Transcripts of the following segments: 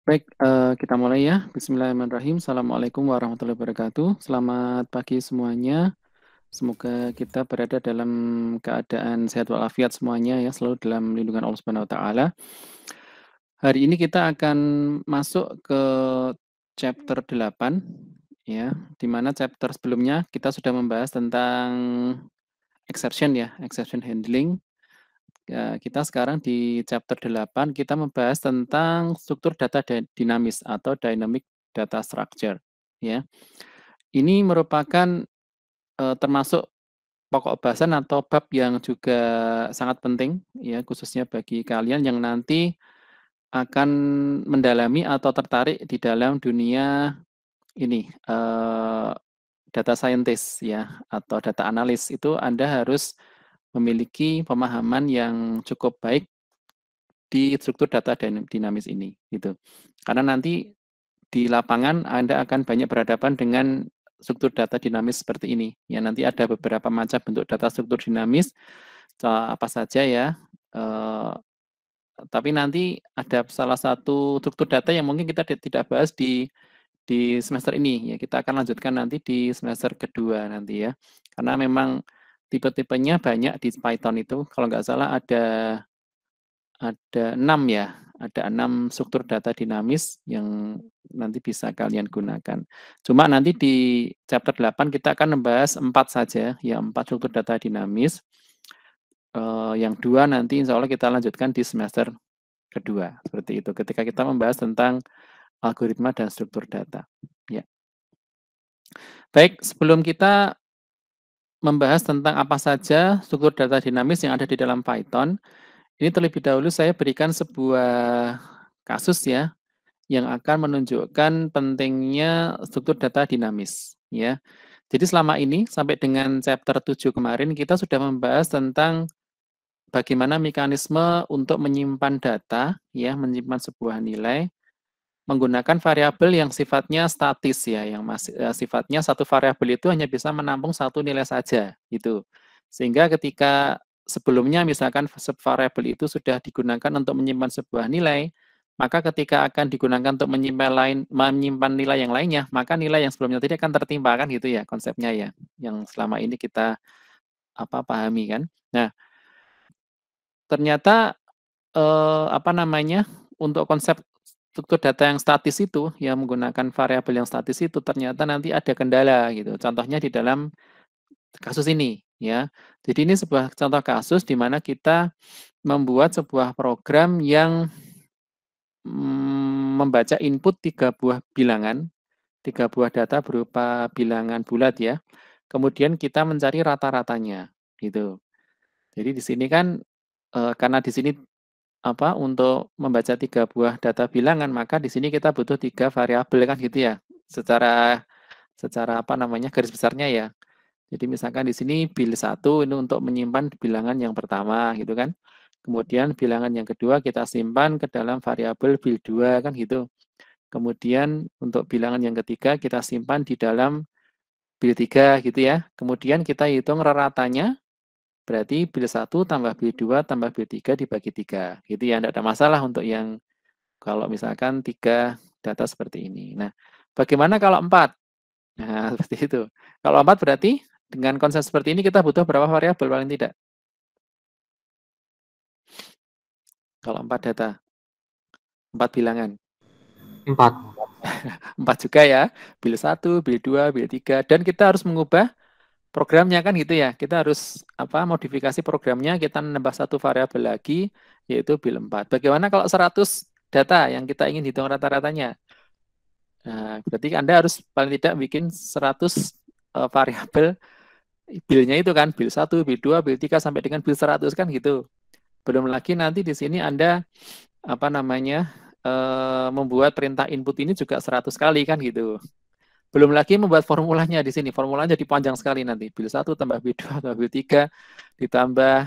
Baik, kita mulai ya. Bismillahirrahmanirrahim. Assalamualaikum warahmatullahi wabarakatuh. Selamat pagi semuanya. Semoga kita berada dalam keadaan sehat walafiat semuanya ya, selalu dalam lindungan Allah Subhanahu wa taala. Hari ini kita akan masuk ke chapter 8 ya, di mana chapter sebelumnya kita sudah membahas tentang exception ya, exception handling. Kita sekarang di chapter 8 kita membahas tentang struktur data dinamis atau dynamic data structure ya. Ini merupakan termasuk pokok bahasan atau bab yang juga sangat penting ya, khususnya bagi kalian yang nanti akan mendalami atau tertarik di dalam dunia ini data scientist ya atau data analis. Itu Anda harus memiliki pemahaman yang cukup baik di struktur data dinamis ini gitu. Karena nanti di lapangan Anda akan banyak berhadapan dengan struktur data dinamis seperti ini. Ya, nanti ada beberapa macam bentuk data struktur dinamis, apa saja ya. Tapi nanti ada salah satu struktur data yang mungkin kita tidak bahas di semester ini. Ya, kita akan lanjutkan nanti di semester kedua nanti ya. Karena memang tipe-tipenya banyak di Python itu. Kalau nggak salah ada 6 ya, ada 6 struktur data dinamis yang nanti bisa kalian gunakan. Cuma nanti di chapter 8 kita akan membahas 4 saja, ya 4 struktur data dinamis. Yang 2 nanti insya Allah kita lanjutkan di semester kedua, seperti itu. Ketika kita membahas tentang algoritma dan struktur data. Ya. Baik, sebelum kita membahas tentang apa saja struktur data dinamis yang ada di dalam Python, ini terlebih dahulu saya berikan sebuah kasus ya, yang akan menunjukkan pentingnya struktur data dinamis ya. Jadi selama ini sampai dengan chapter 7 kemarin kita sudah membahas tentang bagaimana mekanisme untuk menyimpan data ya, menyimpan sebuah nilai menggunakan variabel yang sifatnya statis ya, yang sifatnya satu variabel itu hanya bisa menampung satu nilai saja gitu. Sehingga ketika sebelumnya misalkan variabel itu sudah digunakan untuk menyimpan sebuah nilai, maka ketika akan digunakan untuk menyimpan nilai yang lainnya, maka nilai yang sebelumnya tadi akan tertimpa kan gitu ya konsepnya ya, yang selama ini kita pahami kan. Nah, ternyata untuk konsep struktur data yang statis itu, yang menggunakan variabel yang statis itu ternyata nanti ada kendala gitu. Contohnya di dalam kasus ini ya. Jadi ini sebuah contoh kasus di mana kita membuat sebuah program yang membaca input 3 buah bilangan, 3 buah data berupa bilangan bulat ya. Kemudian kita mencari rata-ratanya gitu. Jadi di sini kan karena di sini untuk membaca 3 buah data bilangan, maka di sini kita butuh 3 variabel kan gitu ya. Secara garis besarnya ya. Jadi misalkan di sini bil1 ini untuk menyimpan bilangan yang pertama gitu kan. Kemudian bilangan yang kedua kita simpan ke dalam variabel bil2 kan gitu. Kemudian untuk bilangan yang ketiga kita simpan di dalam bil3 gitu ya. Kemudian kita hitung raratanya. Berarti bil1 tambah bil2 tambah bil3 dibagi 3. Gitu ya, tidak ada masalah untuk yang kalau misalkan 3 data seperti ini. Nah, bagaimana kalau 4? Nah, seperti itu. Kalau 4 berarti dengan konsep seperti ini kita butuh berapa variabel paling tidak? Kalau 4 data, 4 bilangan. 4. 4 juga ya. Bil1, bil2, bil3. Dan kita harus mengubah programnya kan gitu ya. Kita harus modifikasi programnya, kita menambah satu variabel lagi, yaitu bil4. Bagaimana kalau 100 data yang kita ingin hitung rata-ratanya? Nah, berarti Anda harus paling tidak bikin 100 variabel bilnya itu kan, bil1, bil2, bil3 sampai dengan bil100 kan gitu. Belum lagi nanti di sini Anda membuat perintah input ini juga 100 kali kan gitu. Belum lagi membuat formulanya di sini. Formulanya jadi panjang sekali nanti. Bil1 tambah bil2 tambah bil3 ditambah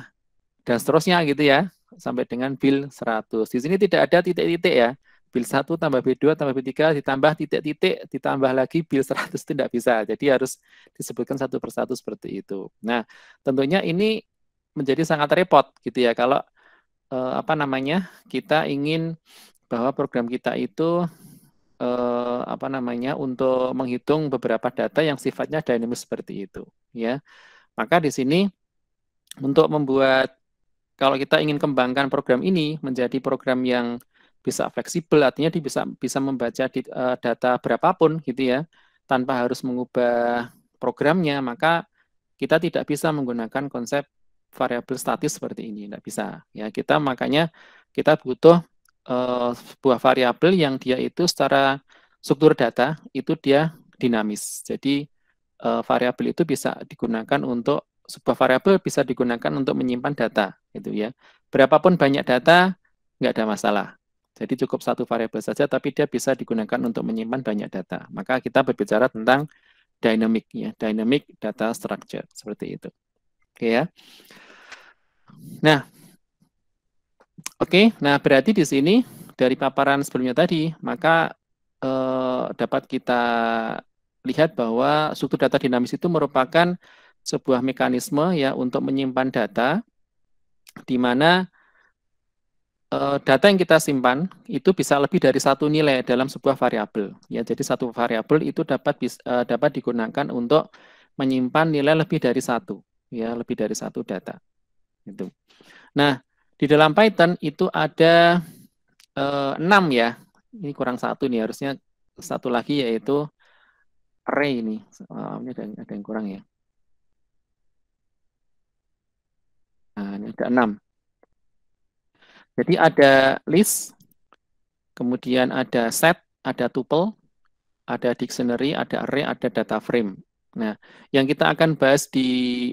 dan seterusnya gitu ya. Sampai dengan bil 100. Di sini tidak ada titik-titik ya. Bil1 tambah bil2 tambah bil3 ditambah titik-titik ditambah lagi bil 100 itu tidak bisa. Jadi harus disebutkan satu persatu seperti itu. Nah, tentunya ini menjadi sangat repot gitu ya kalau kita ingin bahwa program kita itu untuk menghitung beberapa data yang sifatnya dinamis seperti itu, ya. Maka di sini untuk membuat, kalau kita ingin kembangkan program ini menjadi program yang bisa fleksibel, artinya dia bisa membaca data berapapun gitu ya, tanpa harus mengubah programnya, maka kita tidak bisa menggunakan konsep variabel statis seperti ini, tidak bisa. Ya, makanya kita butuh sebuah variabel yang dia itu secara struktur data itu dia dinamis. Jadi variabel itu bisa digunakan untuk sebuah variabel bisa digunakan untuk menyimpan data, gitu ya. Berapapun banyak data nggak ada masalah. Jadi cukup satu variabel saja, tapi dia bisa digunakan untuk menyimpan banyak data. Maka kita berbicara tentang dynamic, ya, dynamic data structure seperti itu. Oke ya. Nah, nah berarti di sini dari paparan sebelumnya tadi, maka dapat kita lihat bahwa struktur data dinamis itu merupakan sebuah mekanisme ya untuk menyimpan data, di mana data yang kita simpan itu bisa lebih dari satu nilai dalam sebuah variabel. Ya, jadi satu variabel itu dapat digunakan untuk menyimpan nilai lebih dari satu, ya, lebih dari satu data. Itu. Nah, di dalam Python itu ada 6 ya. Ini kurang satu nih, harusnya satu lagi yaitu array ini. Ini ada yang kurang ya. Nah, ini ada 6. Jadi ada list, kemudian ada set, ada tuple, ada dictionary, ada array, ada data frame. Nah, yang kita akan bahas di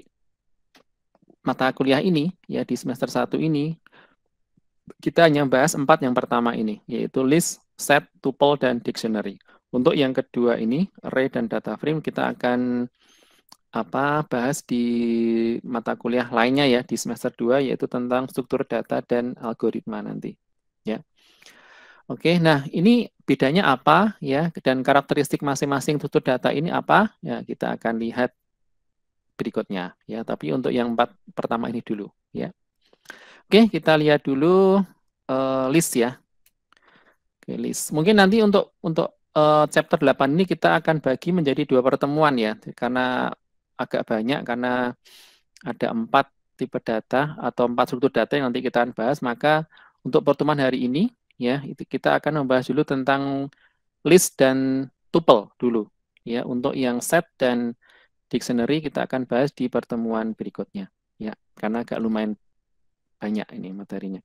mata kuliah ini, ya di semester 1 ini, kita hanya bahas 4 yang pertama ini, yaitu list, set, tuple, dan dictionary. Untuk yang kedua ini, array dan data frame, kita akan bahas di mata kuliah lainnya ya di semester 2, yaitu tentang struktur data dan algoritma nanti. Ya. Oke, nah ini bedanya apa ya, dan karakteristik masing-masing struktur data ini apa? Ya, kita akan lihat berikutnya ya. Tapi untuk yang 4 pertama ini dulu ya. Oke, kita lihat dulu list ya. Oke, list. Mungkin nanti untuk chapter 8 ini kita akan bagi menjadi 2 pertemuan ya, karena agak banyak, karena ada 4 tipe data atau 4 struktur data yang nanti kita akan bahas. Maka untuk pertemuan hari ini ya, itu kita akan membahas dulu tentang list dan tuple dulu ya. Untuk yang set dan dictionary kita akan bahas di pertemuan berikutnya ya, karena agak lumayan banyak ini materinya.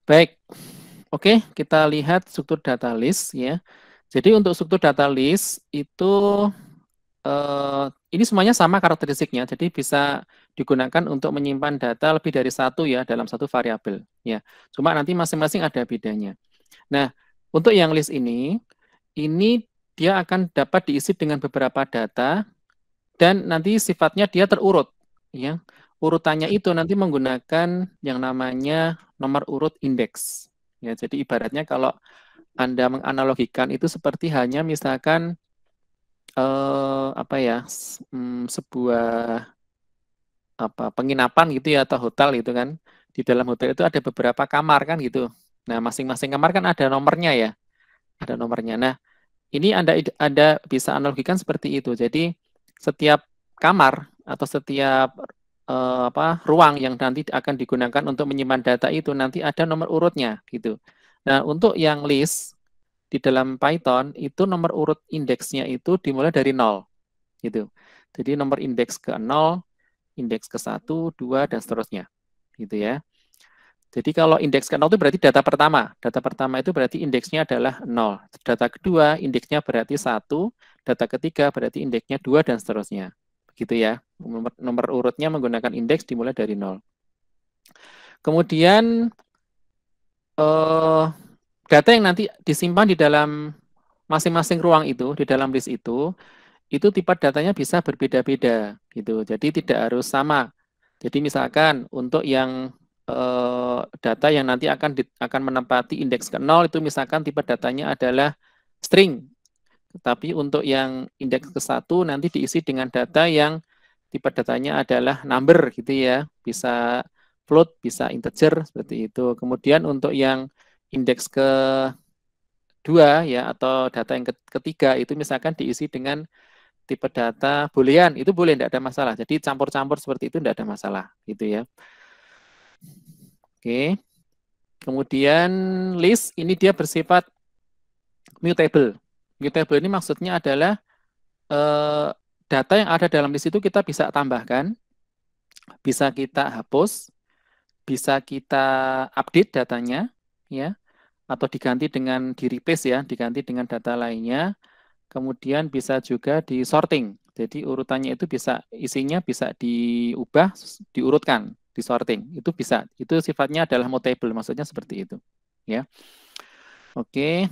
Baik. Oke, kita lihat struktur data list ya. Jadi untuk struktur data list itu ini semuanya sama karakteristiknya. Jadi bisa digunakan untuk menyimpan data lebih dari satu ya dalam satu variabel ya. Cuma nanti masing-masing ada bedanya. Nah, untuk yang list ini dia akan dapat diisi dengan beberapa data dan nanti sifatnya dia terurut ya. Urutannya itu nanti menggunakan yang namanya nomor urut indeks. Ya, jadi ibaratnya kalau Anda menganalogikan itu seperti hanya misalkan sebuah penginapan gitu ya, atau hotel gitu kan. Di dalam hotel itu ada beberapa kamar kan gitu. Nah, masing-masing kamar kan ada nomornya ya. Ada nomornya. Nah, ini Anda bisa analogikan seperti itu. Jadi setiap kamar atau setiap ruang yang nanti akan digunakan untuk menyimpan data itu nanti ada nomor urutnya gitu. Nah, untuk yang list di dalam Python itu nomor urut indeksnya itu dimulai dari 0 gitu. Jadi nomor indeks ke 0, indeks ke 1, 2 dan seterusnya. Gitu ya. Jadi kalau indeks ke 0 itu berarti data pertama. Data pertama itu berarti indeksnya adalah 0. Data kedua indeksnya berarti 1, data ketiga berarti indeksnya 2 dan seterusnya. Begitu ya. Nomor urutnya menggunakan indeks dimulai dari 0. Kemudian data yang nanti disimpan di dalam masing-masing ruang itu, di dalam list itu tipe datanya bisa berbeda-beda gitu. Jadi tidak harus sama. Jadi misalkan untuk yang data yang nanti akan menempati indeks ke 0 itu misalkan tipe datanya adalah string. Tapi untuk yang indeks ke 1 nanti diisi dengan data yang tipe datanya adalah number gitu ya. Bisa float, bisa integer seperti itu. Kemudian untuk yang indeks kedua ya, atau data yang ketiga itu misalkan diisi dengan tipe data boolean, itu boleh, tidak ada masalah. Jadi campur-campur seperti itu tidak ada masalah, gitu ya. Oke. Kemudian list ini dia bersifat mutable. Mutable ini maksudnya adalah data yang ada dalam list itu kita bisa tambahkan, bisa kita hapus, bisa kita update datanya, ya, atau diganti dengan di replace ya, diganti dengan data lainnya. Kemudian bisa juga di sorting. Jadi urutannya itu bisa, isinya bisa diubah, diurutkan, di sorting. Itu bisa. Itu sifatnya adalah mutable, maksudnya seperti itu. Ya. Oke.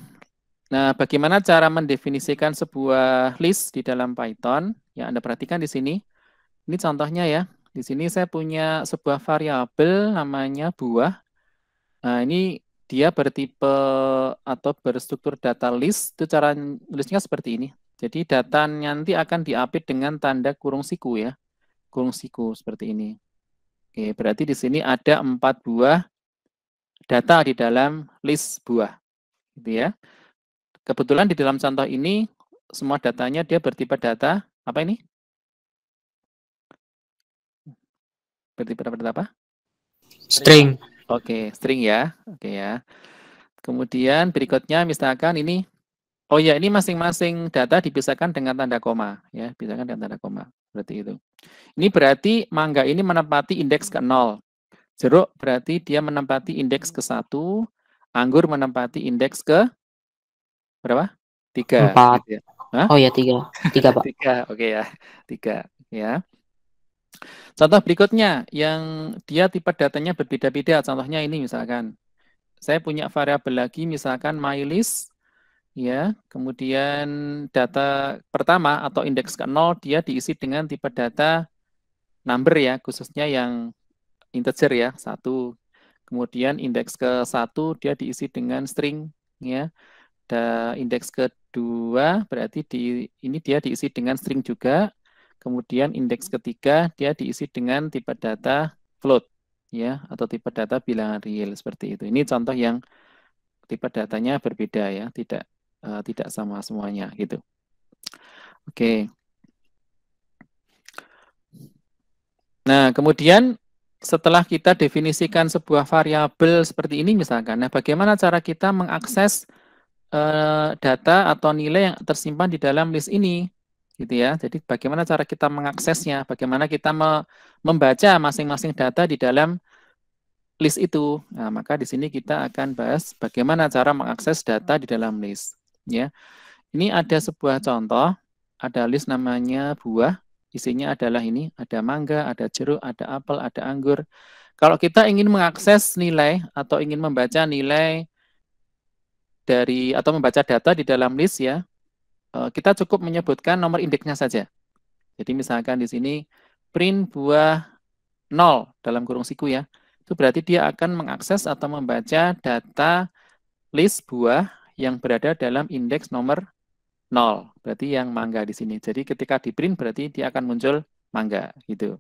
Nah, bagaimana cara mendefinisikan sebuah list di dalam Python? Ya, Anda perhatikan di sini. Ini contohnya ya. Di sini saya punya sebuah variabel namanya buah. Nah, ini dia bertipe atau berstruktur data list. Itu cara nulisnya seperti ini. Jadi data nanti akan diapit dengan tanda kurung siku ya. Kurung siku seperti ini. Oke, berarti di sini ada 4 buah data di dalam list buah. Gitu ya. Kebetulan di dalam contoh ini semua datanya dia bertipe data apa ini? Bertipe data apa? String. Oke, string ya. Oke ya. Kemudian berikutnya misalkan ini, oh ya, ini masing-masing data dipisahkan dengan tanda koma ya, pisahkan dengan tanda koma. Berarti itu. Ini berarti mangga ini menempati indeks ke-0. Jeruk berarti dia menempati indeks ke-1, anggur menempati indeks ke berapa? 3 4. gitu ya. Hah? Oh ya, 3. 3, Pak. 3. Oke ya. 3 ya. Contoh berikutnya yang dia tipe datanya berbeda-beda. Contohnya ini misalkan. Saya punya variabel lagi misalkan mylist ya. Kemudian data pertama atau indeks ke-0 dia diisi dengan tipe data number ya, khususnya yang integer ya, 1. Kemudian indeks ke-1 dia diisi dengan string ya. Dan indeks kedua berarti ini dia diisi dengan string juga. Kemudian indeks ketiga dia diisi dengan tipe data float ya, atau tipe data bilangan real seperti itu. Ini contoh yang tipe datanya berbeda ya, tidak sama semuanya gitu. Oke. Nah, kemudian setelah kita definisikan sebuah variabel seperti ini misalkan, nah bagaimana cara kita mengakses data atau nilai yang tersimpan di dalam list ini, gitu ya. Jadi bagaimana cara kita mengaksesnya, bagaimana kita membaca masing-masing data di dalam list itu. Nah, maka di sini kita akan bahas bagaimana cara mengakses data di dalam list. Ya, ini ada sebuah contoh, ada list namanya buah, isinya adalah ini, ada mangga, ada jeruk, ada apel, ada anggur. Kalau kita ingin mengakses nilai atau ingin membaca nilai dari atau membaca data di dalam list ya, kita cukup menyebutkan nomor indeksnya saja. Jadi misalkan di sini print buah 0 dalam kurung siku ya, itu berarti dia akan mengakses atau membaca data list buah yang berada dalam indeks nomor 0, berarti yang mangga di sini. Jadi ketika di print berarti dia akan muncul mangga gitu.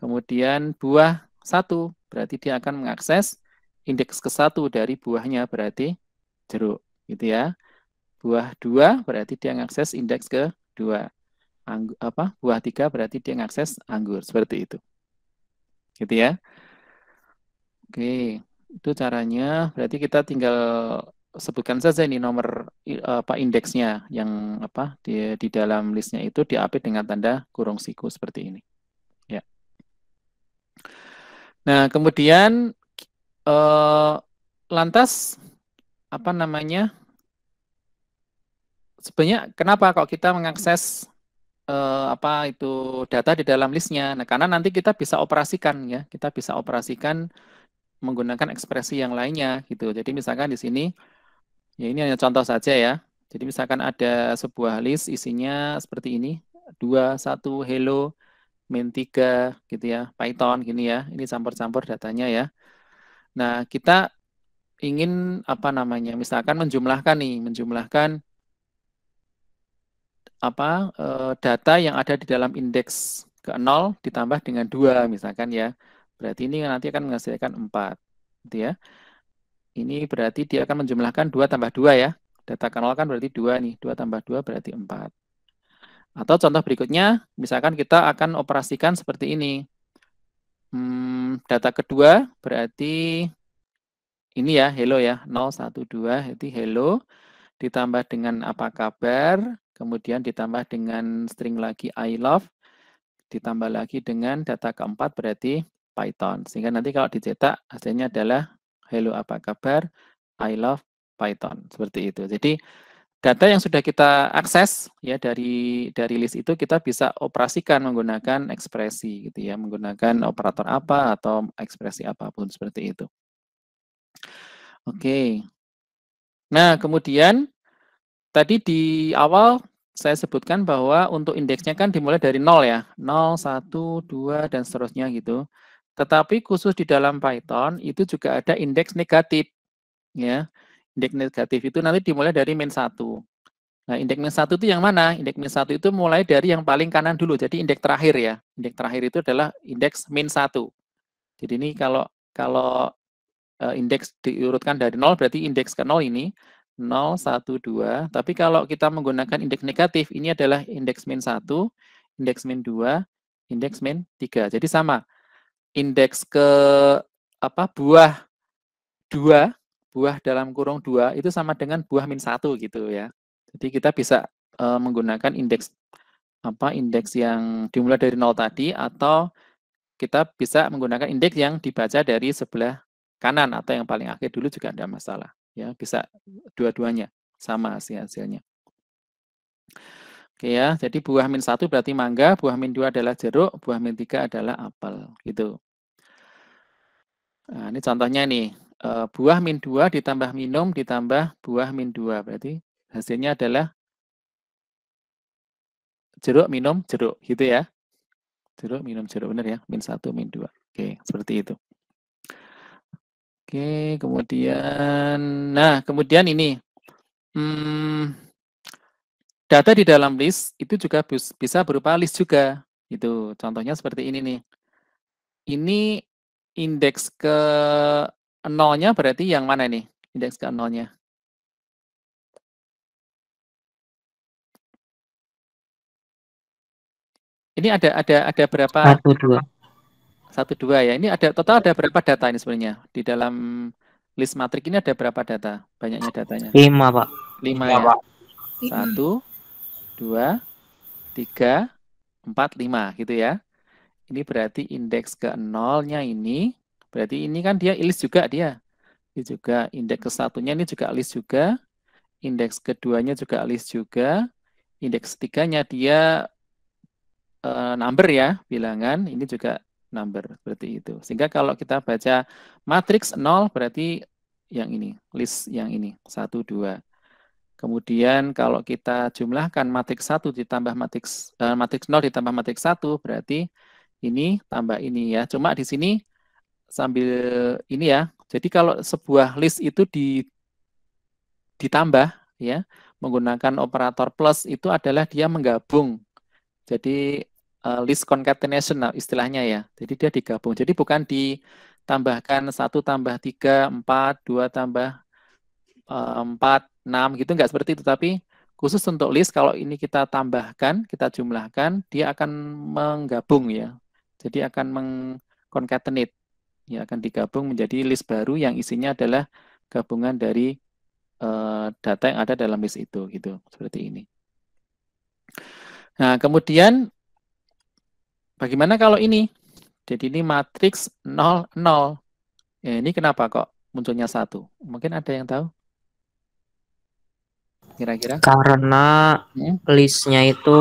Kemudian buah 1, berarti dia akan mengakses indeks ke-1 dari buahnya, berarti jeruk gitu ya. Buah 2 berarti dia mengakses indeks ke-2. Buah 3 berarti dia mengakses anggur, seperti itu. Gitu ya. Oke, itu caranya. Berarti kita tinggal sebutkan saja ini nomor indeksnya yang di dalam listnya itu diapit dengan tanda kurung siku seperti ini. Ya. Nah, kemudian lantas sebenarnya kenapa kok kita mengakses data di dalam listnya? Nah, karena nanti kita bisa operasikan ya, kita bisa operasikan menggunakan ekspresi yang lainnya gitu. Jadi misalkan di sini, ya ini hanya contoh saja ya. Jadi misalkan ada sebuah list isinya seperti ini, 2, 1, hello, main 3 gitu ya, Python gini ya. Ini campur-campur datanya ya. Nah, kita ingin misalkan menjumlahkan data yang ada di dalam indeks ke-0 ditambah dengan 2 misalkan ya. Berarti ini nanti akan menghasilkan 4 gitu ya. Ini berarti dia akan menjumlahkan 2 tambah 2 ya. Data ke 0 kan berarti 2 nih. 2 tambah 2 berarti 4. Atau contoh berikutnya, misalkan kita akan operasikan seperti ini. Data kedua berarti ini ya, hello ya. 0, 1, 2, jadi hello. Ditambah dengan apa kabar. Kemudian ditambah dengan string lagi I love. Ditambah lagi dengan data keempat berarti Python. Sehingga nanti kalau dicetak hasilnya adalah hello apa kabar, I love Python. Seperti itu. Jadi data yang sudah kita akses ya dari list itu kita bisa operasikan menggunakan ekspresi gitu ya, menggunakan operator apa atau ekspresi apapun seperti itu. Oke. Nah, kemudian tadi di awal saya sebutkan bahwa untuk indeksnya kan dimulai dari 0 ya. 0, 1, 2, dan seterusnya gitu. Tetapi khusus di dalam Python itu juga ada indeks negatif. Ya. Indeks negatif itu nanti dimulai dari min 1. Nah, indeks min 1 itu yang mana? Indeks min 1 itu mulai dari yang paling kanan dulu. Jadi indeks terakhir ya. Indeks terakhir itu adalah indeks min 1. Jadi ini kalau indeks diurutkan dari 0 berarti indeks ke 0 ini 0, 1, 2. Tapi kalau kita menggunakan indeks negatif, ini adalah indeks min 1, indeks min 2, indeks min 3. Jadi sama. Indeks ke buah 2, buah dalam kurung 2 itu sama dengan buah min 1 gitu ya. Jadi kita bisa menggunakan indeks indeks yang dimulai dari 0 tadi atau kita bisa menggunakan indeks yang dibaca dari sebelah kanan atau yang paling akhir dulu juga tidak masalah. Ya, bisa dua-duanya sama hasilnya. Oke ya, jadi buah min 1 berarti mangga, buah min 2 adalah jeruk, buah min 3 adalah apel gitu. Nah, ini contohnya nih. Buah min 2 ditambah minum ditambah buah min 2 berarti hasilnya adalah jeruk minum jeruk gitu ya. Jeruk minum jeruk benar ya, min 1 min 2. Oke, seperti itu. Oke, kemudian ini. Data di dalam list itu juga bisa berupa list juga. Itu contohnya seperti ini nih. Ini indeks ke 0-nya berarti yang mana nih? Indeks ke 0-nya. Ini ada berapa? 1, 2. 1, 2 ya. Ini total ada berapa data ini sebenarnya? Di dalam list matrik ini ada berapa data? Banyaknya datanya. 5, Pak. 5 ya. 1, 2, 3, 4, 5 gitu ya. Ini berarti indeks ke 0-nya ini, berarti ini kan dia list juga dia. Ini juga indeks ke 1-nya ini juga list juga. Indeks keduanya juga list juga. Indeks ketiganya dia number ya, bilangan. Ini juga number, seperti itu. Sehingga kalau kita baca matriks 0 berarti yang ini, list yang ini, 1, 2. Kemudian kalau kita jumlahkan matriks 1 ditambah matriks 0 ditambah matriks 1 berarti ini tambah ini ya. Cuma di sini sambil ini ya. Jadi kalau sebuah list itu ditambah ya menggunakan operator plus itu adalah dia menggabung. Jadi list concatenation istilahnya ya. Jadi dia digabung. Jadi bukan ditambahkan 1 tambah 3, 4, 2 tambah 4, 6 gitu enggak seperti itu, tapi khusus untuk list kalau ini kita tambahkan, kita jumlahkan, dia akan menggabung ya. Jadi akan meng-concatenate. Ya akan digabung menjadi list baru yang isinya adalah gabungan dari data yang ada dalam list itu gitu, seperti ini. Nah, kemudian bagaimana kalau ini? Jadi ini matriks 0, 0. Ya, ini kenapa kok munculnya 1? Mungkin ada yang tahu? Kira-kira? Karena listnya itu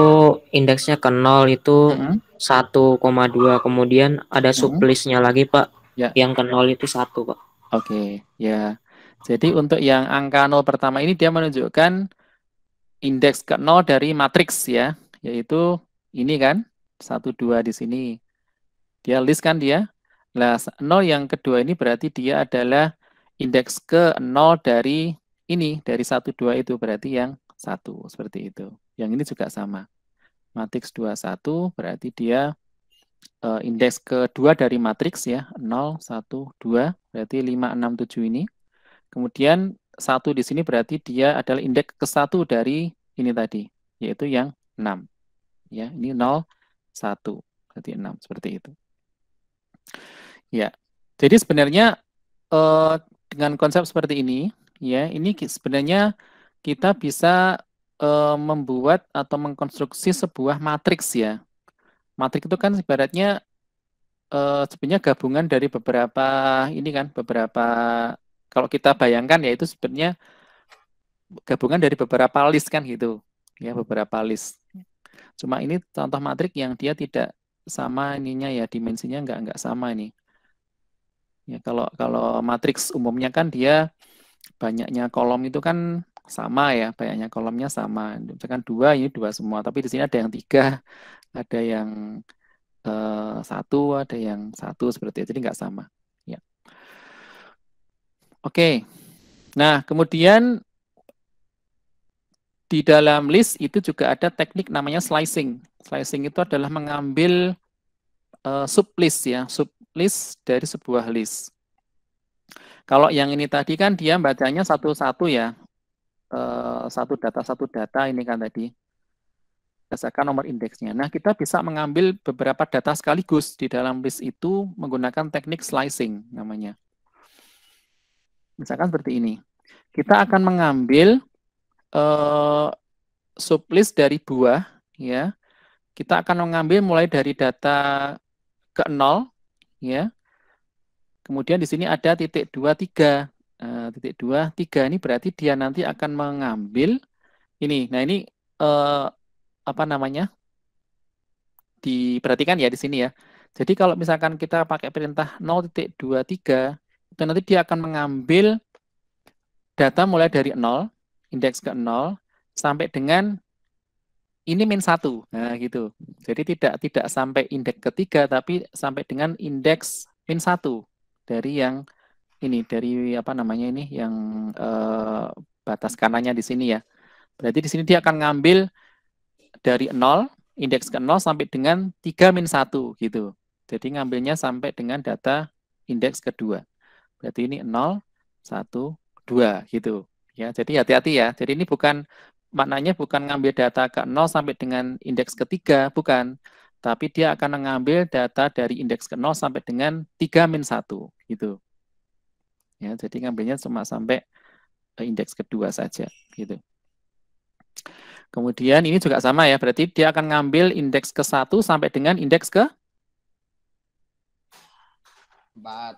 indeksnya ke 0 itu 1,2. Kemudian ada sublistnya lagi, Pak. Ya. Yang ke 0 itu 1, Pak. Oke, ya. Jadi untuk yang angka 0 pertama ini dia menunjukkan indeks ke 0 dari matriks ya, yaitu ini kan, 1, 2 di sini. Dia list kan dia. Nah, 0 yang kedua ini berarti dia adalah indeks ke 0 dari ini, dari 1, 2 itu berarti yang 1, seperti itu. Yang ini juga sama. Matriks 21 berarti dia indeks kedua dari matriks ya, 0, 1, 2, berarti 5, 6, 7 ini. Kemudian 1 di sini berarti dia adalah indeks ke-1 dari ini tadi, yaitu yang 6. Ya, ini 0, 1, berarti 6, seperti itu. Ya, jadi sebenarnya dengan konsep seperti ini, ya, ini sebenarnya kita bisa membuat atau mengkonstruksi sebuah matriks ya. Matriks itu kan ibaratnya sebenarnya gabungan dari beberapa ini kan, beberapa, kalau kita bayangkan ya itu sebenarnya gabungan dari beberapa list kan gitu, ya, beberapa list. Cuma ini contoh matriks yang dia tidak sama ininya ya, dimensinya nggak sama ini. Ya, kalau matriks umumnya kan dia banyaknya kolom itu kan sama ya, banyaknya kolomnya sama. Misalkan 2, ini 2 semua, tapi di sini ada yang 3, ada yang 1, ada yang 1, seperti itu, jadi nggak sama. Ya. Oke, nah kemudian di dalam list itu juga ada teknik namanya slicing. Slicing itu adalah mengambil sublist ya, sublist dari sebuah list. Kalau yang ini tadi kan dia bacanya satu-satu ya, satu data ini kan tadi, berdasarkan nomor indeksnya. Nah, kita bisa mengambil beberapa data sekaligus di dalam list itu menggunakan teknik slicing namanya. Misalkan seperti ini. Kita akan mengambil sublist dari buah, ya. Kita akan mengambil mulai dari data ke-0, ya. Kemudian di sini ada titik 2, 3. Titik 2, 3 ini berarti dia nanti akan mengambil ini. Nah, ini apa namanya? Diperhatikan ya di sini ya. Jadi kalau misalkan kita pakai perintah 0.23, itu nanti dia akan mengambil data mulai dari 0, indeks ke 0, sampai dengan ini min 1. Nah, gitu. Jadi tidak sampai indeks ketiga, tapi sampai dengan indeks min 1 dari yang ini, dari apa namanya ini, yang batas kanannya di sini ya. Berarti di sini dia akan ngambil dari 0, indeks ke 0 sampai dengan 3 min 1 gitu. Jadi ngambilnya sampai dengan data indeks kedua. Berarti ini 0, 1, 2 gitu. Ya, jadi hati-hati ya. Jadi ini bukan, maknanya bukan ngambil data ke 0 sampai dengan indeks ketiga, bukan. Tapi dia akan mengambil data dari indeks ke 0 sampai dengan 3 min 1 gitu. Ya, jadi ngambilnya cuma sampai indeks kedua saja gitu. Kemudian ini juga sama ya, berarti dia akan ngambil indeks ke-1 sampai dengan indeks ke 4.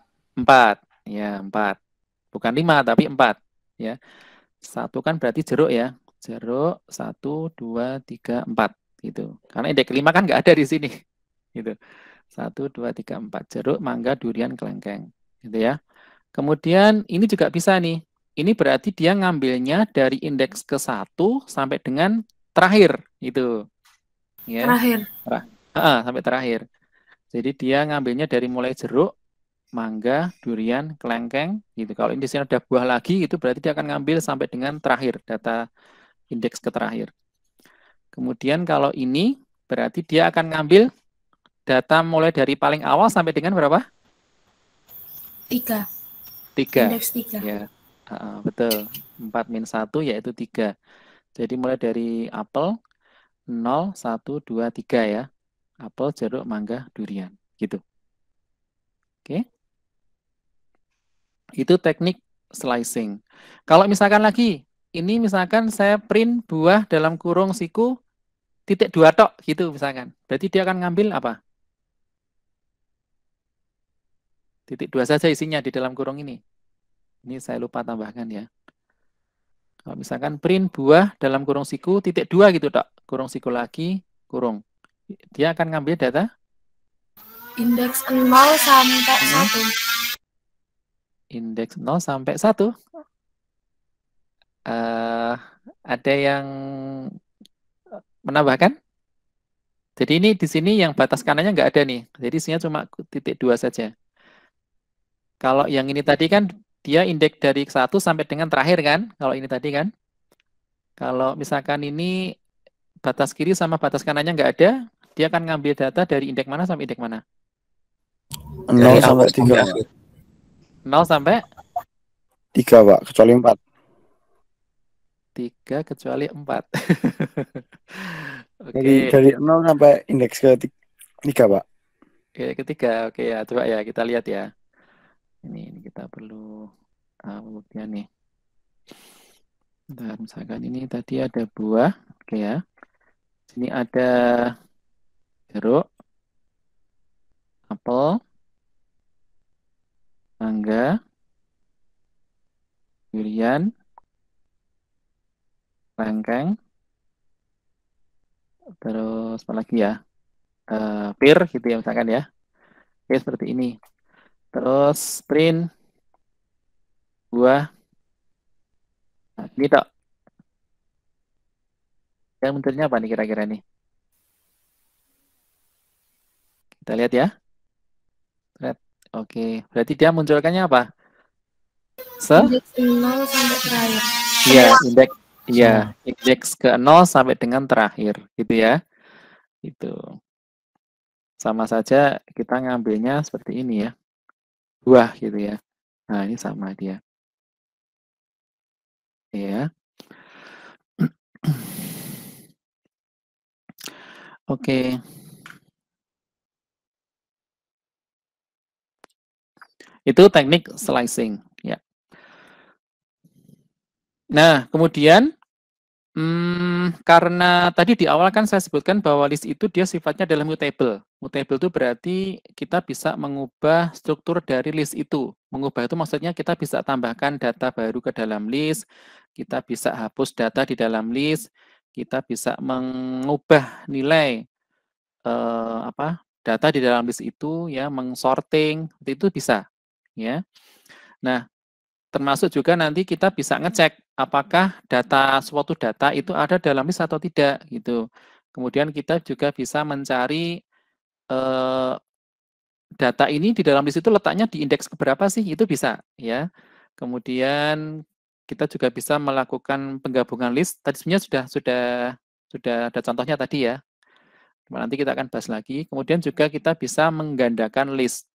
Ya, 4. Bukan 5 tapi 4 ya. 1 kan berarti jeruk ya. Jeruk 1, 2, 3, 4 gitu. Karena indeks 5 kan nggak ada di sini. Gitu. 1, 2, 3, 4. Jeruk, mangga, durian, kelengkeng. Gitu ya. Kemudian ini juga bisa nih. Ini berarti dia ngambilnya dari indeks ke-1 sampai dengan terakhir gitu. Ya. Terakhir. Sampai terakhir. Jadi dia ngambilnya dari mulai jeruk, mangga, durian, kelengkeng gitu. Kalau di sini ada buah lagi, itu berarti dia akan ngambil sampai dengan terakhir, data indeks ke terakhir. Kemudian kalau ini berarti dia akan ngambil data mulai dari paling awal sampai dengan berapa? 3. 3. Indeks 3. Ya, betul. 4 min 1 yaitu 3. Jadi mulai dari apel 0, 1, 2, 3 ya. Apel, jeruk, mangga, durian gitu. Oke. Itu teknik slicing. Kalau misalkan lagi, ini misalkan saya print buah dalam kurung siku titik 2 tok gitu misalkan. Berarti dia akan ngambil apa? Titik 2 saja isinya di dalam kurung ini. Ini saya lupa tambahkan ya. Kalau misalkan print buah dalam kurung siku titik 2 gitu tok. Kurung siku lagi, kurung. Dia akan ngambil data? Indeks 0 sampai 1. Indeks 0 sampai 1. Ada yang menambahkan? Jadi ini di sini yang batas kanannya nggak ada nih. Jadi isinya cuma titik 2 saja. Kalau yang ini tadi kan dia indeks dari 1 sampai dengan terakhir kan? Kalau ini tadi kan? Kalau misalkan ini batas kiri sama batas kanannya nggak ada, dia akan ngambil data dari indeks mana sampai indeks mana? 0 sampai 3. 0 sampai 3, Pak, kecuali 4. 3 kecuali 4. Dari Oke. 0 sampai indeks ke 3, Pak. Oke, ketiga. Oke ya, coba ya kita lihat ya. Ini kita perlu pembuktian nih. Bentar, misalkan ini tadi ada buah, oke ya. Sini ada jeruk, apel, mangga, durian, lengkeng, terus apa lagi ya? Pir gitu ya misalkan ya. Oke, seperti ini. Terus print buah. Nah, ini tok. Yang munculnya apa nih kira-kira nih? Kita lihat ya. Oke, berarti dia munculkannya apa? Indeks 0 sampai terakhir. Iya, indeks ke 0 sampai dengan terakhir, gitu ya. Itu. Sama saja kita ngambilnya seperti ini ya. Buah gitu ya. Nah, ini sama dia. Ya. Oke. Itu teknik slicing ya. Nah, kemudian karena tadi di awal kan saya sebutkan bahwa list itu dia sifatnya adalah mutable. Mutable itu berarti kita bisa mengubah struktur dari list itu. Mengubah itu maksudnya kita bisa tambahkan data baru ke dalam list, kita bisa hapus data di dalam list, kita bisa mengubah nilai data di dalam list itu ya, mengsorting, itu bisa ya. Nah, termasuk juga nanti kita bisa ngecek apakah suatu data itu ada dalam list atau tidak gitu. Kemudian kita juga bisa mencari data ini di dalam list itu letaknya di indeks keberapa sih, itu bisa ya. Kemudian kita juga bisa melakukan penggabungan list. Tadi sebenarnya sudah ada contohnya tadi ya. Nanti kita akan bahas lagi. Kemudian juga kita bisa menggandakan list.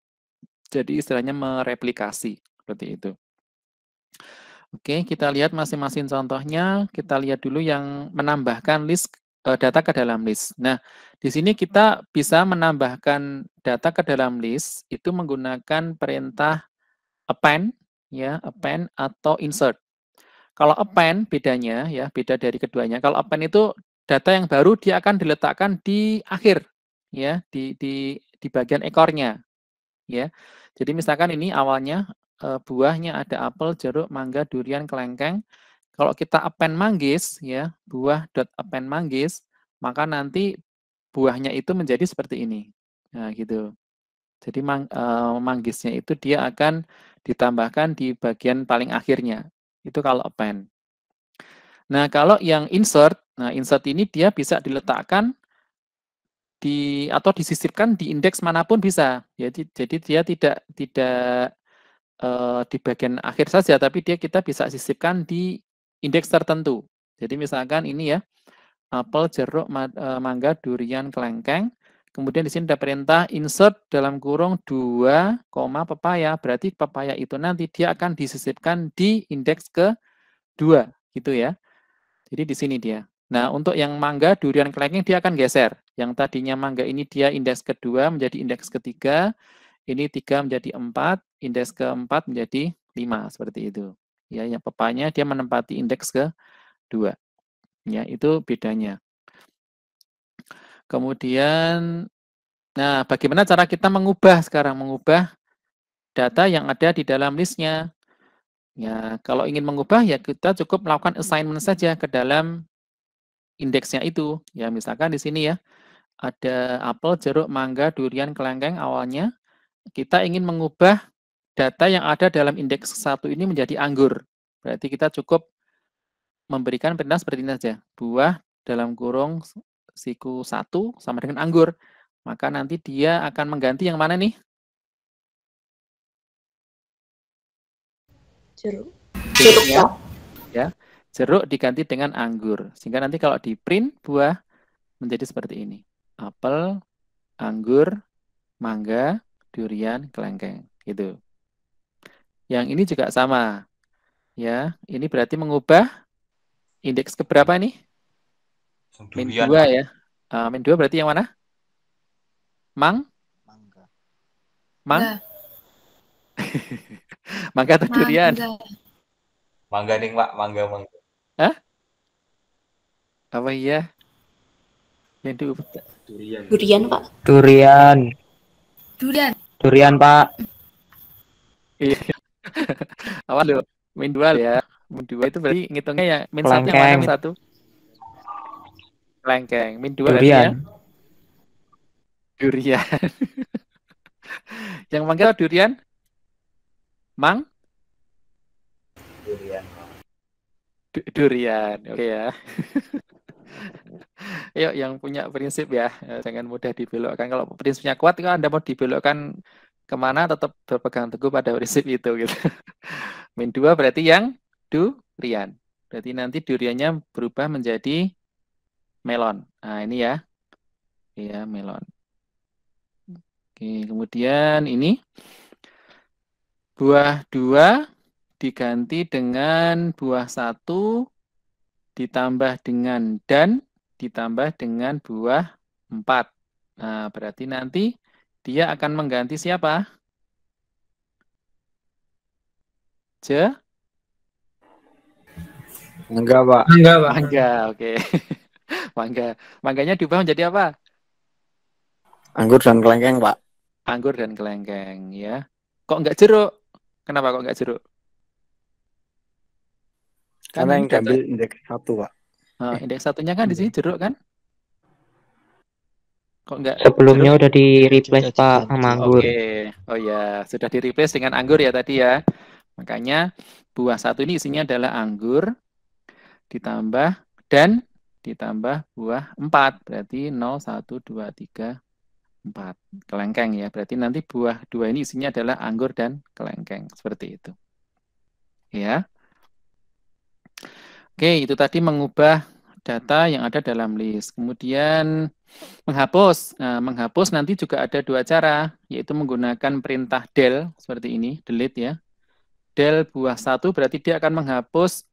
Jadi istilahnya mereplikasi seperti itu. Oke, kita lihat masing-masing contohnya. Kita lihat dulu yang menambahkan list data ke dalam list. Nah, di sini kita bisa menambahkan data ke dalam list itu menggunakan perintah append ya, append atau insert. Kalau append bedanya ya, beda dari keduanya. Kalau append itu data yang baru dia akan diletakkan di akhir ya, di bagian ekornya ya. Jadi misalkan ini awalnya buahnya ada apel, jeruk, mangga, durian, kelengkeng. Kalau kita append manggis ya, buah dot append manggis, maka nanti buahnya itu menjadi seperti ini. Nah, gitu. Jadi manggisnya itu dia akan ditambahkan di bagian paling akhirnya. Itu kalau append. Nah, kalau yang insert, nah insert ini dia bisa diletakkan atau disisipkan di indeks manapun bisa. Jadi dia tidak di bagian akhir saja, tapi kita bisa sisipkan di indeks tertentu. Jadi misalkan ini ya, apel, jeruk, mangga, durian, kelengkeng. Kemudian di sini ada perintah insert dalam kurung 2, pepaya. Berarti pepaya itu nanti dia akan disisipkan di indeks ke-2 gitu ya. Jadi di sini dia. Nah, untuk yang mangga, durian, kelengkeng dia akan geser. Yang tadinya mangga ini dia indeks ke-2 menjadi indeks ke-3. Ini 3 menjadi 4, indeks ke-4 menjadi 5, seperti itu. Ya, yang pepanya dia menempati indeks ke-2. Ya, itu bedanya. Kemudian, nah bagaimana cara kita mengubah sekarang? Mengubah data yang ada di dalam listnya. Ya, kalau ingin mengubah ya kita cukup melakukan assignment saja ke dalam indeksnya itu. Ya, misalkan di sini ya, ada apel, jeruk, mangga, durian, kelengkeng awalnya. Kita ingin mengubah data yang ada dalam indeks 1 ini menjadi anggur. Berarti kita cukup memberikan perintah seperti ini saja. Buah dalam kurung siku 1 sama dengan anggur. Maka nanti dia akan mengganti yang mana nih? Jeruk. Ya. Jeruk diganti dengan anggur. Sehingga nanti kalau di print buah menjadi seperti ini. Apel, anggur, mangga, durian, kelengkeng. Gitu. Yang ini juga sama. Ya, ini berarti mengubah indeks keberapa nih? Min 2 Durian. ya. Min 2 berarti yang mana? Mang? Mangga. Mang? Enggak. Mangga atau durian? Mangga. Mangga nih, Pak. Mangga. Hah? Apa iya? Yang diubah. Durian. Durian, Pak. Durian. Durian. Durian, Pak. Iya. Awas loh. Min 2 ya. Min 2 itu berarti ngitungnya ya min 1 yang mana? Kelengkeng. Min 1. Kelengkeng. Min 2 berarti ya? Durian. Durian. Yang mangga durian? Mang? Durian. Durian. Oke ya. Yuk yang punya prinsip ya, jangan mudah dibelokkan. Kalau prinsipnya kuat, kalau Anda mau dibelokkan kemana, tetap berpegang teguh pada prinsip itu. Gitu. Min 2 berarti yang durian. Berarti nanti duriannya berubah menjadi melon. Nah ini ya. Iya, melon. Oke, kemudian ini buah 2 diganti dengan buah 1 ditambah dengan dan ditambah dengan buah 4. Nah, berarti nanti dia akan mengganti siapa? Enggak, Pak. Enggak, Pak. Mangga, oke. Mangga. Mangganya diubah menjadi apa? Anggur dan kelengkeng, Pak. Anggur dan kelengkeng, ya. Kok enggak jeruk? Kenapa kok enggak jeruk? Karena yang ini data- diambil indeks 1, Pak. Nah, indeks satunya kan di sini jeruk kan? Kok enggak Sebelumnya jeruk? udah di-replace, Sudah Pak, diganti. sama anggur. Oke. Oh ya, sudah di-replace dengan anggur ya tadi ya. Makanya buah 1 ini isinya adalah anggur ditambah dan ditambah buah 4. Berarti 0, 1, 2, 3, 4. Kelengkeng ya. Berarti nanti buah 2 ini isinya adalah anggur dan kelengkeng. Seperti itu. Ya. Oke, itu tadi mengubah data yang ada dalam list. Kemudian menghapus. Nah, menghapus nanti juga ada 2 cara, yaitu menggunakan perintah del seperti ini, delete ya. Del buah 1 berarti dia akan menghapus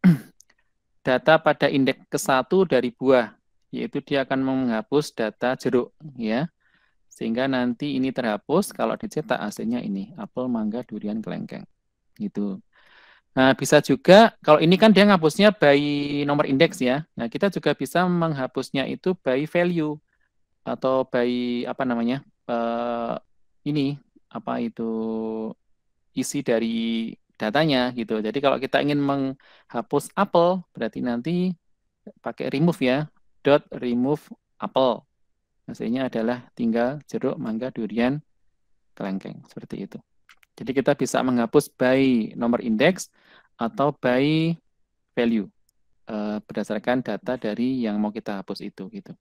data pada indeks ke-1 dari buah, yaitu dia akan menghapus data jeruk ya. Sehingga nanti ini terhapus kalau dicetak hasilnya ini, apel, mangga, durian, kelengkeng. Gitu. Nah, bisa juga kalau ini kan dia menghapusnya by nomor indeks ya. Nah, kita juga bisa menghapusnya itu by value atau by apa namanya? Ini apa itu isi dari datanya gitu. Jadi kalau kita ingin menghapus apel berarti nanti pakai remove ya. Dot remove apel. Hasilnya adalah tinggal jeruk, mangga, durian, kelengkeng seperti itu. Jadi kita bisa menghapus by nomor indeks atau by value berdasarkan data dari yang mau kita hapus itu gitu.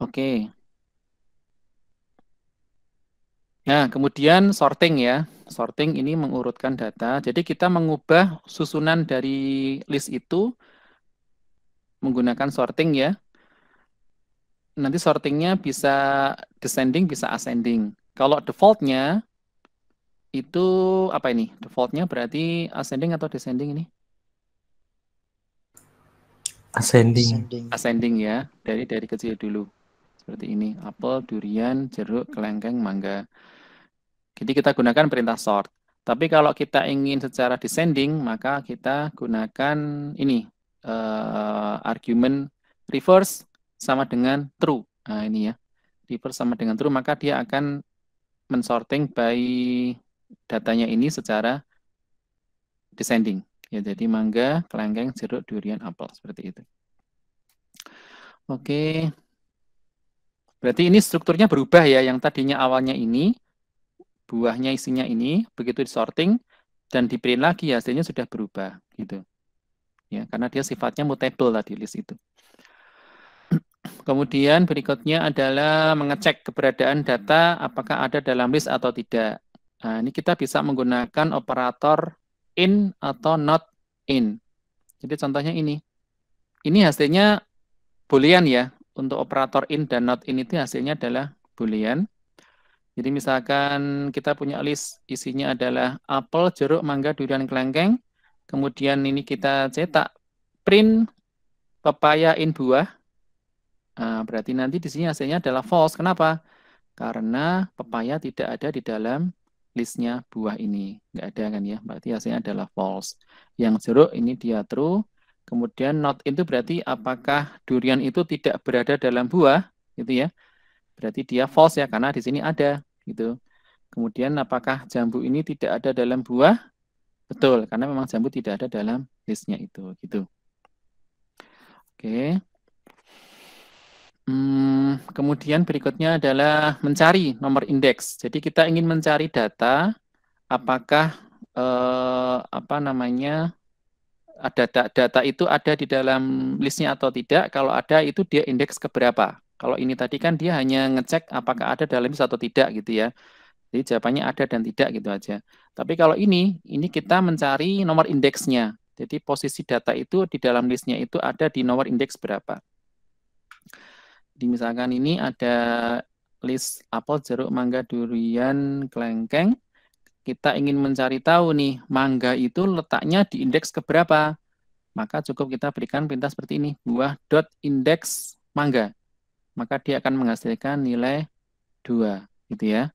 Oke. Nah, kemudian sorting ya. Sorting ini mengurutkan data. Jadi kita mengubah susunan dari list itu menggunakan sorting ya. Nanti sortingnya bisa descending, bisa ascending. Kalau defaultnya itu apa ini? Defaultnya berarti ascending atau descending ini? Ascending. Ascending ya, dari kecil dulu. Seperti ini, apel, durian, jeruk, kelengkeng, mangga. Jadi kita gunakan perintah sort. Tapi kalau kita ingin secara descending, maka kita gunakan ini, argumen reverse sama dengan true. Nah ini ya, reverse sama dengan true, maka dia akan mensorting by datanya ini secara descending. Ya, jadi mangga, kelengkeng, jeruk, durian, apel seperti itu. Oke. Berarti ini strukturnya berubah ya, yang tadinya awalnya ini buahnya isinya ini, begitu disorting dan di print lagi hasilnya sudah berubah gitu. Ya, karena dia sifatnya mutable tadi list itu. Kemudian berikutnya adalah mengecek keberadaan data apakah ada dalam list atau tidak. Nah, ini kita bisa menggunakan operator in atau not in. Jadi contohnya ini. Ini hasilnya boolean ya. Untuk operator in dan not in itu hasilnya adalah boolean. Jadi misalkan kita punya list isinya adalah apel, jeruk, mangga, durian, kelengkeng. Kemudian ini kita cetak print pepaya in buah. Nah, berarti nanti di sini hasilnya adalah false. Kenapa? Karena pepaya tidak ada di dalam listnya buah ini. Nggak ada kan ya, berarti hasilnya adalah false. Yang jeruk ini dia true. Kemudian not itu berarti apakah durian itu tidak berada dalam buah, gitu ya. Berarti dia false ya, karena di sini ada, gitu. Kemudian apakah jambu ini tidak ada dalam buah? Betul, karena memang jambu tidak ada dalam listnya itu, gitu. Oke. Kemudian berikutnya adalah mencari nomor indeks. Jadi kita ingin mencari data apakah data itu ada di dalam listnya atau tidak. Kalau ada itu dia indeks keberapa. Kalau ini tadi kan dia hanya ngecek apakah ada dalam list atau tidak gitu ya. Jadi jawabannya ada dan tidak gitu aja. Tapi kalau ini kita mencari nomor indeksnya. Jadi posisi data itu di dalam listnya itu ada di nomor indeks berapa. Jadi misalkan ini ada list apel, jeruk, mangga, durian, kelengkeng. Kita ingin mencari tahu nih, mangga itu letaknya di indeks keberapa. Maka cukup kita berikan perintah seperti ini, buah.index mangga. Maka dia akan menghasilkan nilai 2, gitu ya.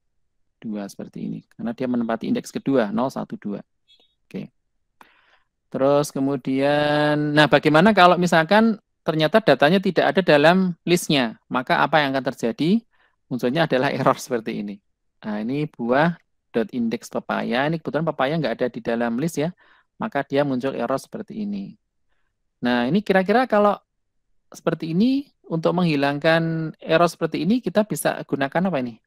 2 seperti ini. Karena dia menempati indeks kedua, 0, 1, 2. Oke. Terus kemudian, nah bagaimana kalau misalkan ternyata datanya tidak ada dalam listnya, maka apa yang akan terjadi? Munculnya adalah error seperti ini. Nah, ini buah.index pepaya, ini kebetulan pepaya nggak ada di dalam list ya, maka dia muncul error seperti ini. Nah, ini kira-kira kalau seperti ini, untuk menghilangkan error seperti ini, kita bisa gunakan apa ini?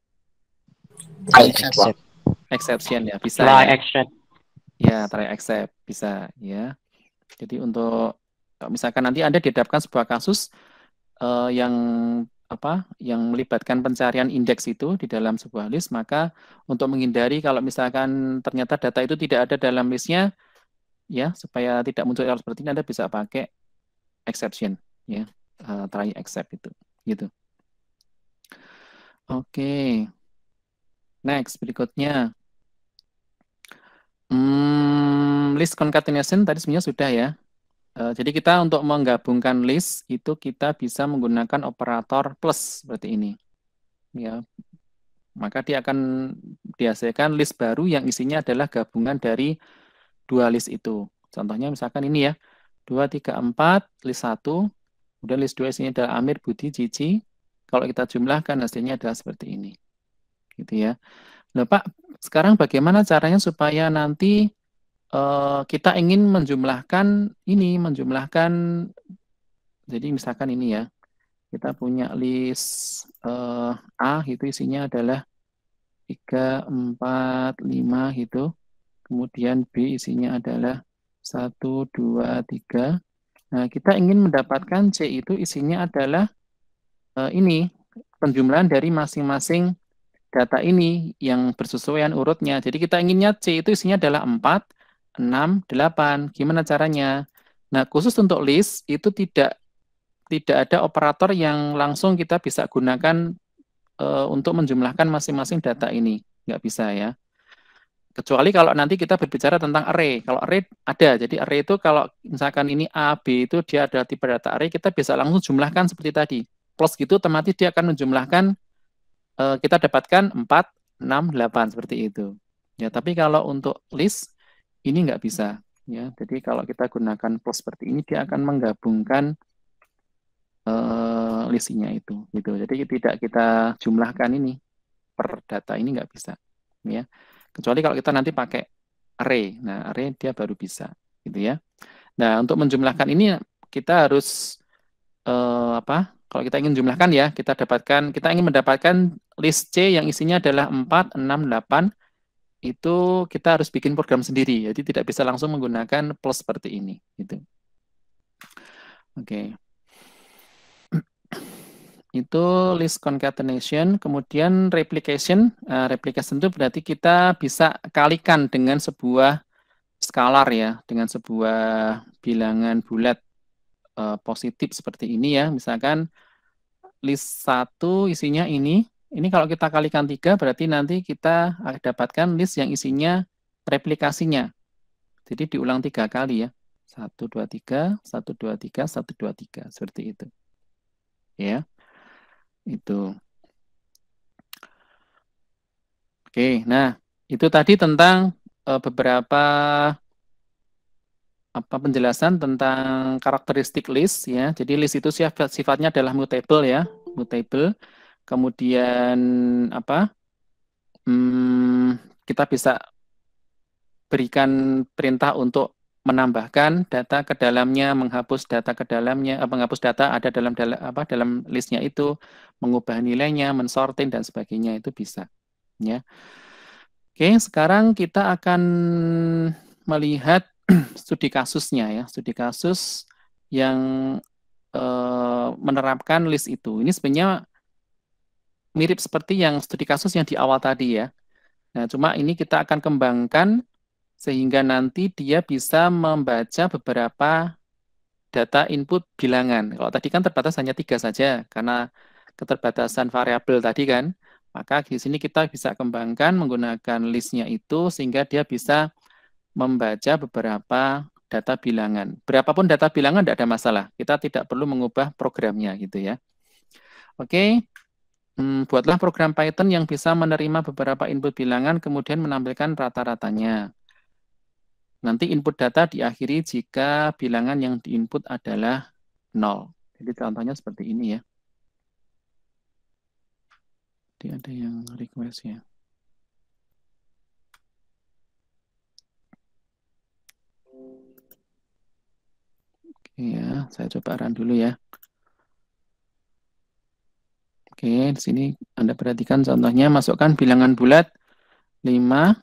Exception ya, bisa Try ya. except. Ya, try except, bisa ya. Jadi untuk misalkan nanti Anda dihadapkan sebuah kasus yang melibatkan pencarian indeks itu di dalam sebuah list, maka untuk menghindari kalau misalkan ternyata data itu tidak ada dalam listnya, ya supaya tidak muncul error seperti ini, Anda bisa pakai exception, ya, try except itu, gitu. Oke, next berikutnya. List concatenation tadi sebenarnya sudah ya. Jadi kita untuk menggabungkan list itu kita bisa menggunakan operator plus seperti ini. Ya. Maka dia akan dihasilkan list baru yang isinya adalah gabungan dari dua list itu. Contohnya misalkan ini ya. 2, 3, 4, list 1. Kemudian list 2 isinya adalah Amir, Budi, Cici. Kalau kita jumlahkan hasilnya adalah seperti ini. Gitu ya. Nah, Pak, sekarang bagaimana caranya supaya nanti kita ingin menjumlahkan jadi misalkan ini ya, kita punya list A itu isinya adalah 3, 4, 5 gitu, kemudian B isinya adalah 1, 2, 3. Nah, kita ingin mendapatkan C itu isinya adalah ini, penjumlahan dari masing-masing data ini yang bersesuaian urutnya. Jadi kita inginnya C itu isinya adalah 4, 6, 8. Gimana caranya? Nah, khusus untuk list itu tidak ada operator yang langsung kita bisa gunakan untuk menjumlahkan masing-masing data ini. Nggak bisa ya. Kecuali kalau nanti kita berbicara tentang array. Kalau array ada. Jadi array itu kalau misalkan ini A, B itu dia ada tipe data array, kita bisa langsung jumlahkan seperti tadi. Plus gitu otomatis dia akan menjumlahkan, kita dapatkan 4, 6, 8 seperti itu. Ya, tapi kalau untuk list ini nggak bisa, ya. Jadi kalau kita gunakan plus seperti ini, dia akan menggabungkan listnya itu, gitu. Jadi tidak kita jumlahkan ini per data ini nggak bisa, ya. Kecuali kalau kita nanti pakai array, nah array dia baru bisa, gitu ya. Nah untuk menjumlahkan ini kita harus kalau kita ingin jumlahkan ya, kita ingin mendapatkan list C yang isinya adalah 4, 6, 8. Itu kita harus bikin program sendiri, jadi tidak bisa langsung menggunakan plus seperti ini, gitu. Oke. Itu list concatenation, kemudian replication. Replication itu berarti kita bisa kalikan dengan sebuah skalar ya, dengan sebuah bilangan bulat positif seperti ini ya. Misalkan list 1 isinya ini Ini kalau kita kalikan 3 berarti nanti kita dapatkan list yang isinya replikasinya. Jadi diulang 3 kali ya. 1, 2, 3, 1, 2, 3, 1, 2, 3. Seperti itu. Ya. Itu. Oke, nah itu tadi tentang beberapa penjelasan tentang karakteristik list ya. Jadi list itu sifatnya adalah mutable ya, mutable. Kemudian kita bisa berikan perintah untuk menambahkan data ke dalamnya, menghapus data ke dalamnya, menghapus data ada dalam listnya itu, mengubah nilainya, mensorting dan sebagainya itu bisa. Ya. Oke, sekarang kita akan melihat studi kasusnya ya, studi kasus yang menerapkan list itu. Ini sebenarnya mirip seperti yang studi kasus yang di awal tadi ya. Nah, cuma ini kita akan kembangkan sehingga nanti dia bisa membaca beberapa data input bilangan. Kalau tadi kan terbatas hanya 3 saja karena keterbatasan variabel tadi kan. Maka di sini kita bisa kembangkan menggunakan listnya itu sehingga dia bisa membaca beberapa data bilangan. Berapapun data bilangan tidak ada masalah. Kita tidak perlu mengubah programnya gitu ya. Oke. Buatlah program Python yang bisa menerima beberapa input bilangan kemudian menampilkan rata-ratanya. Nanti input data diakhiri jika bilangan yang diinput adalah 0. Jadi contohnya seperti ini ya. Jadi ada yang request ya. Oke ya, saya coba run dulu ya. Oke, di sini Anda perhatikan contohnya masukkan bilangan bulat 5.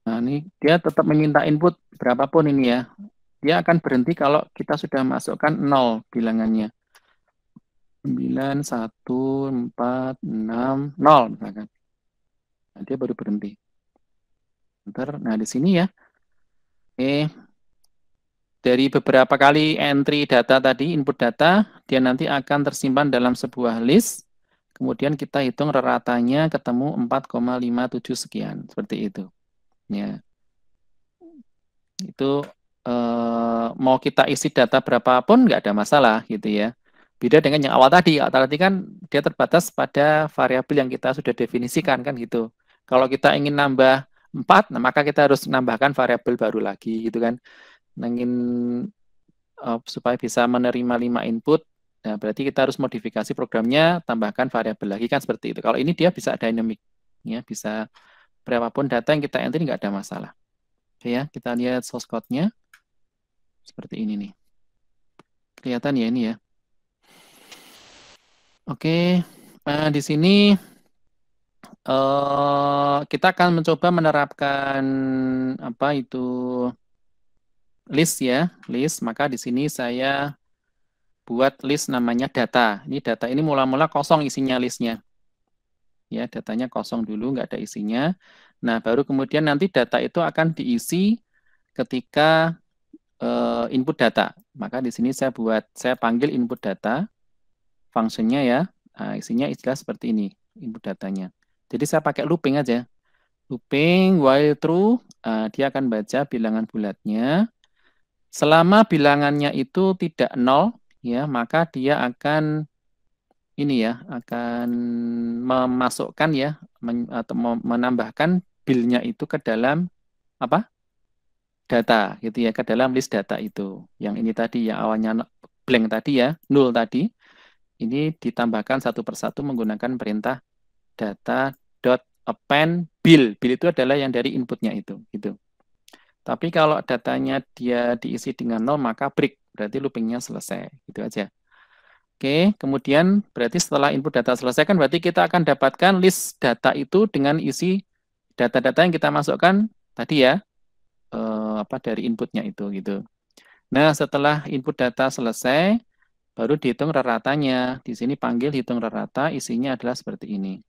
Nah, ini dia tetap meminta input berapapun ini ya. Dia akan berhenti kalau kita sudah masukkan 0 bilangannya. 9, 1, 4, 6, 0 misalkan. Nah, dia baru berhenti. Bentar, nah di sini ya. Oke. Dari beberapa kali entry data tadi, input data, dia nanti akan tersimpan dalam sebuah list. Kemudian kita hitung ratanya ketemu 4,57 sekian. Seperti itu. Ya. Itu mau kita isi data berapapun nggak ada masalah gitu ya. Beda dengan yang awal tadi. Awal tadi kan dia terbatas pada variabel yang kita sudah definisikan kan gitu. Kalau kita ingin nambah 4, nah maka kita harus menambahkan variabel baru lagi gitu kan. Ingin supaya bisa menerima 5 input, nah berarti kita harus modifikasi programnya, tambahkan variabel lagi kan seperti itu. Kalau ini dia bisa dynamic, ya bisa berapapun data yang kita enter nggak ada masalah. Oke ya, kita lihat source code-nya seperti ini nih. Kelihatan ya ini ya. Oke, di sini kita akan mencoba menerapkan list ya, list. Maka di sini saya buat list namanya data. Ini data ini mula-mula kosong isinya listnya. Ya, datanya kosong dulu, nggak ada isinya. Nah, baru kemudian nanti data itu akan diisi ketika input data. Maka di sini saya panggil input data, fungsinya ya. Nah, isinya istilah seperti ini, input datanya. Jadi saya pakai looping aja. Looping while true, dia akan baca bilangan bulatnya. Selama bilangannya itu tidak 0, ya, maka dia akan akan memasukkan ya atau menambahkan bilnya itu ke dalam data gitu ya, ke dalam list data itu. Yang ini tadi yang awalnya blank tadi ya, 0 tadi. Ini ditambahkan satu persatu menggunakan perintah data.append bill. Bill itu adalah yang dari inputnya itu gitu. Tapi kalau datanya dia diisi dengan 0, maka break. Berarti loopingnya selesai. Gitu aja. Oke, kemudian berarti setelah input data selesai kan berarti kita akan dapatkan list data itu dengan isi data-data yang kita masukkan tadi ya. Dari inputnya itu gitu. Nah, setelah input data selesai, baru dihitung raratanya. Di sini panggil hitung rarata, isinya adalah seperti ini.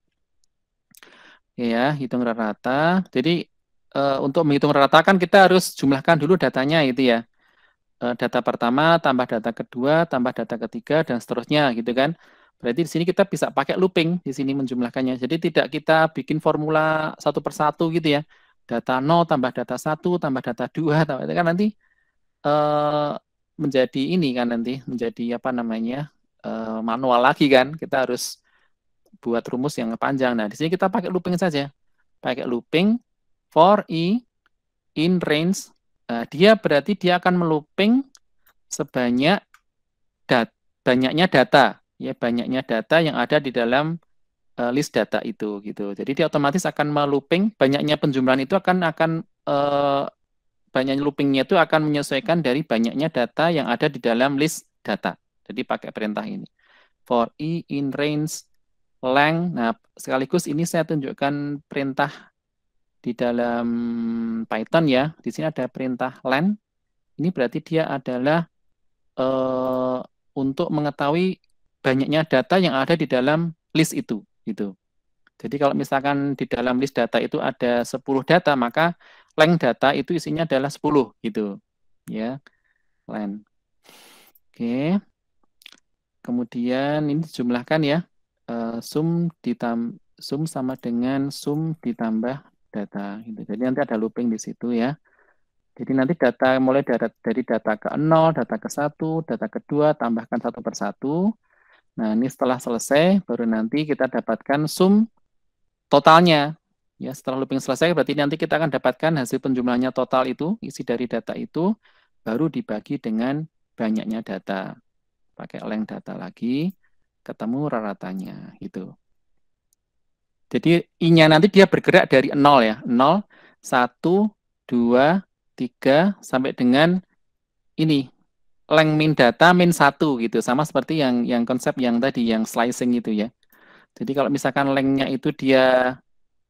Oke ya, hitung rarata. Jadi untuk menghitung rata kan kita harus jumlahkan dulu datanya gitu ya. Data pertama tambah data kedua tambah data ketiga dan seterusnya gitu kan. Berarti di sini kita bisa pakai looping di sini menjumlahkannya. Jadi tidak kita bikin formula satu persatu gitu ya. Data 0 tambah data 1 tambah data 2 tambah itu kan nanti menjadi ini kan nanti menjadi apa namanya manual lagi kan. Kita harus buat rumus yang panjang. Nah, di sini kita pakai looping saja. Pakai looping for i in range. Dia berarti dia akan melooping sebanyak banyaknya data. Ya, banyaknya data yang ada di dalam list data itu gitu. Jadi dia otomatis akan melooping banyaknya penjumlahan itu akan banyaknya loopingnya itu akan menyesuaikan dari banyaknya data yang ada di dalam list data. Jadi pakai perintah ini. For i in range length. Nah, sekaligus ini saya tunjukkan perintah di dalam Python ya. Di sini ada perintah len. Ini berarti dia adalah untuk mengetahui banyaknya data yang ada di dalam list itu gitu. Jadi kalau misalkan di dalam list data itu ada 10 data, maka length data itu isinya adalah 10 gitu. Ya. Len. Oke. Kemudian ini dijumlahkan ya. Sum sama dengan sum ditambah data gitu. Jadi nanti ada looping di situ ya. Jadi nanti data mulai dari data ke-0, data ke-1, data ke-2, tambahkan satu persatu. Nah, ini setelah selesai, baru nanti kita dapatkan sum totalnya. Ya, setelah looping selesai, berarti nanti kita akan dapatkan hasil penjumlahannya total itu, isi dari data itu, baru dibagi dengan banyaknya data. Pakai length data lagi, ketemu raratanya, gitu. Jadi, I-nya nanti dia bergerak dari 0 ya. 0, 1, 2, 3 sampai dengan ini length min data min 1 gitu, sama seperti yang konsep yang tadi yang slicing itu ya. Jadi kalau misalkan length-nya itu dia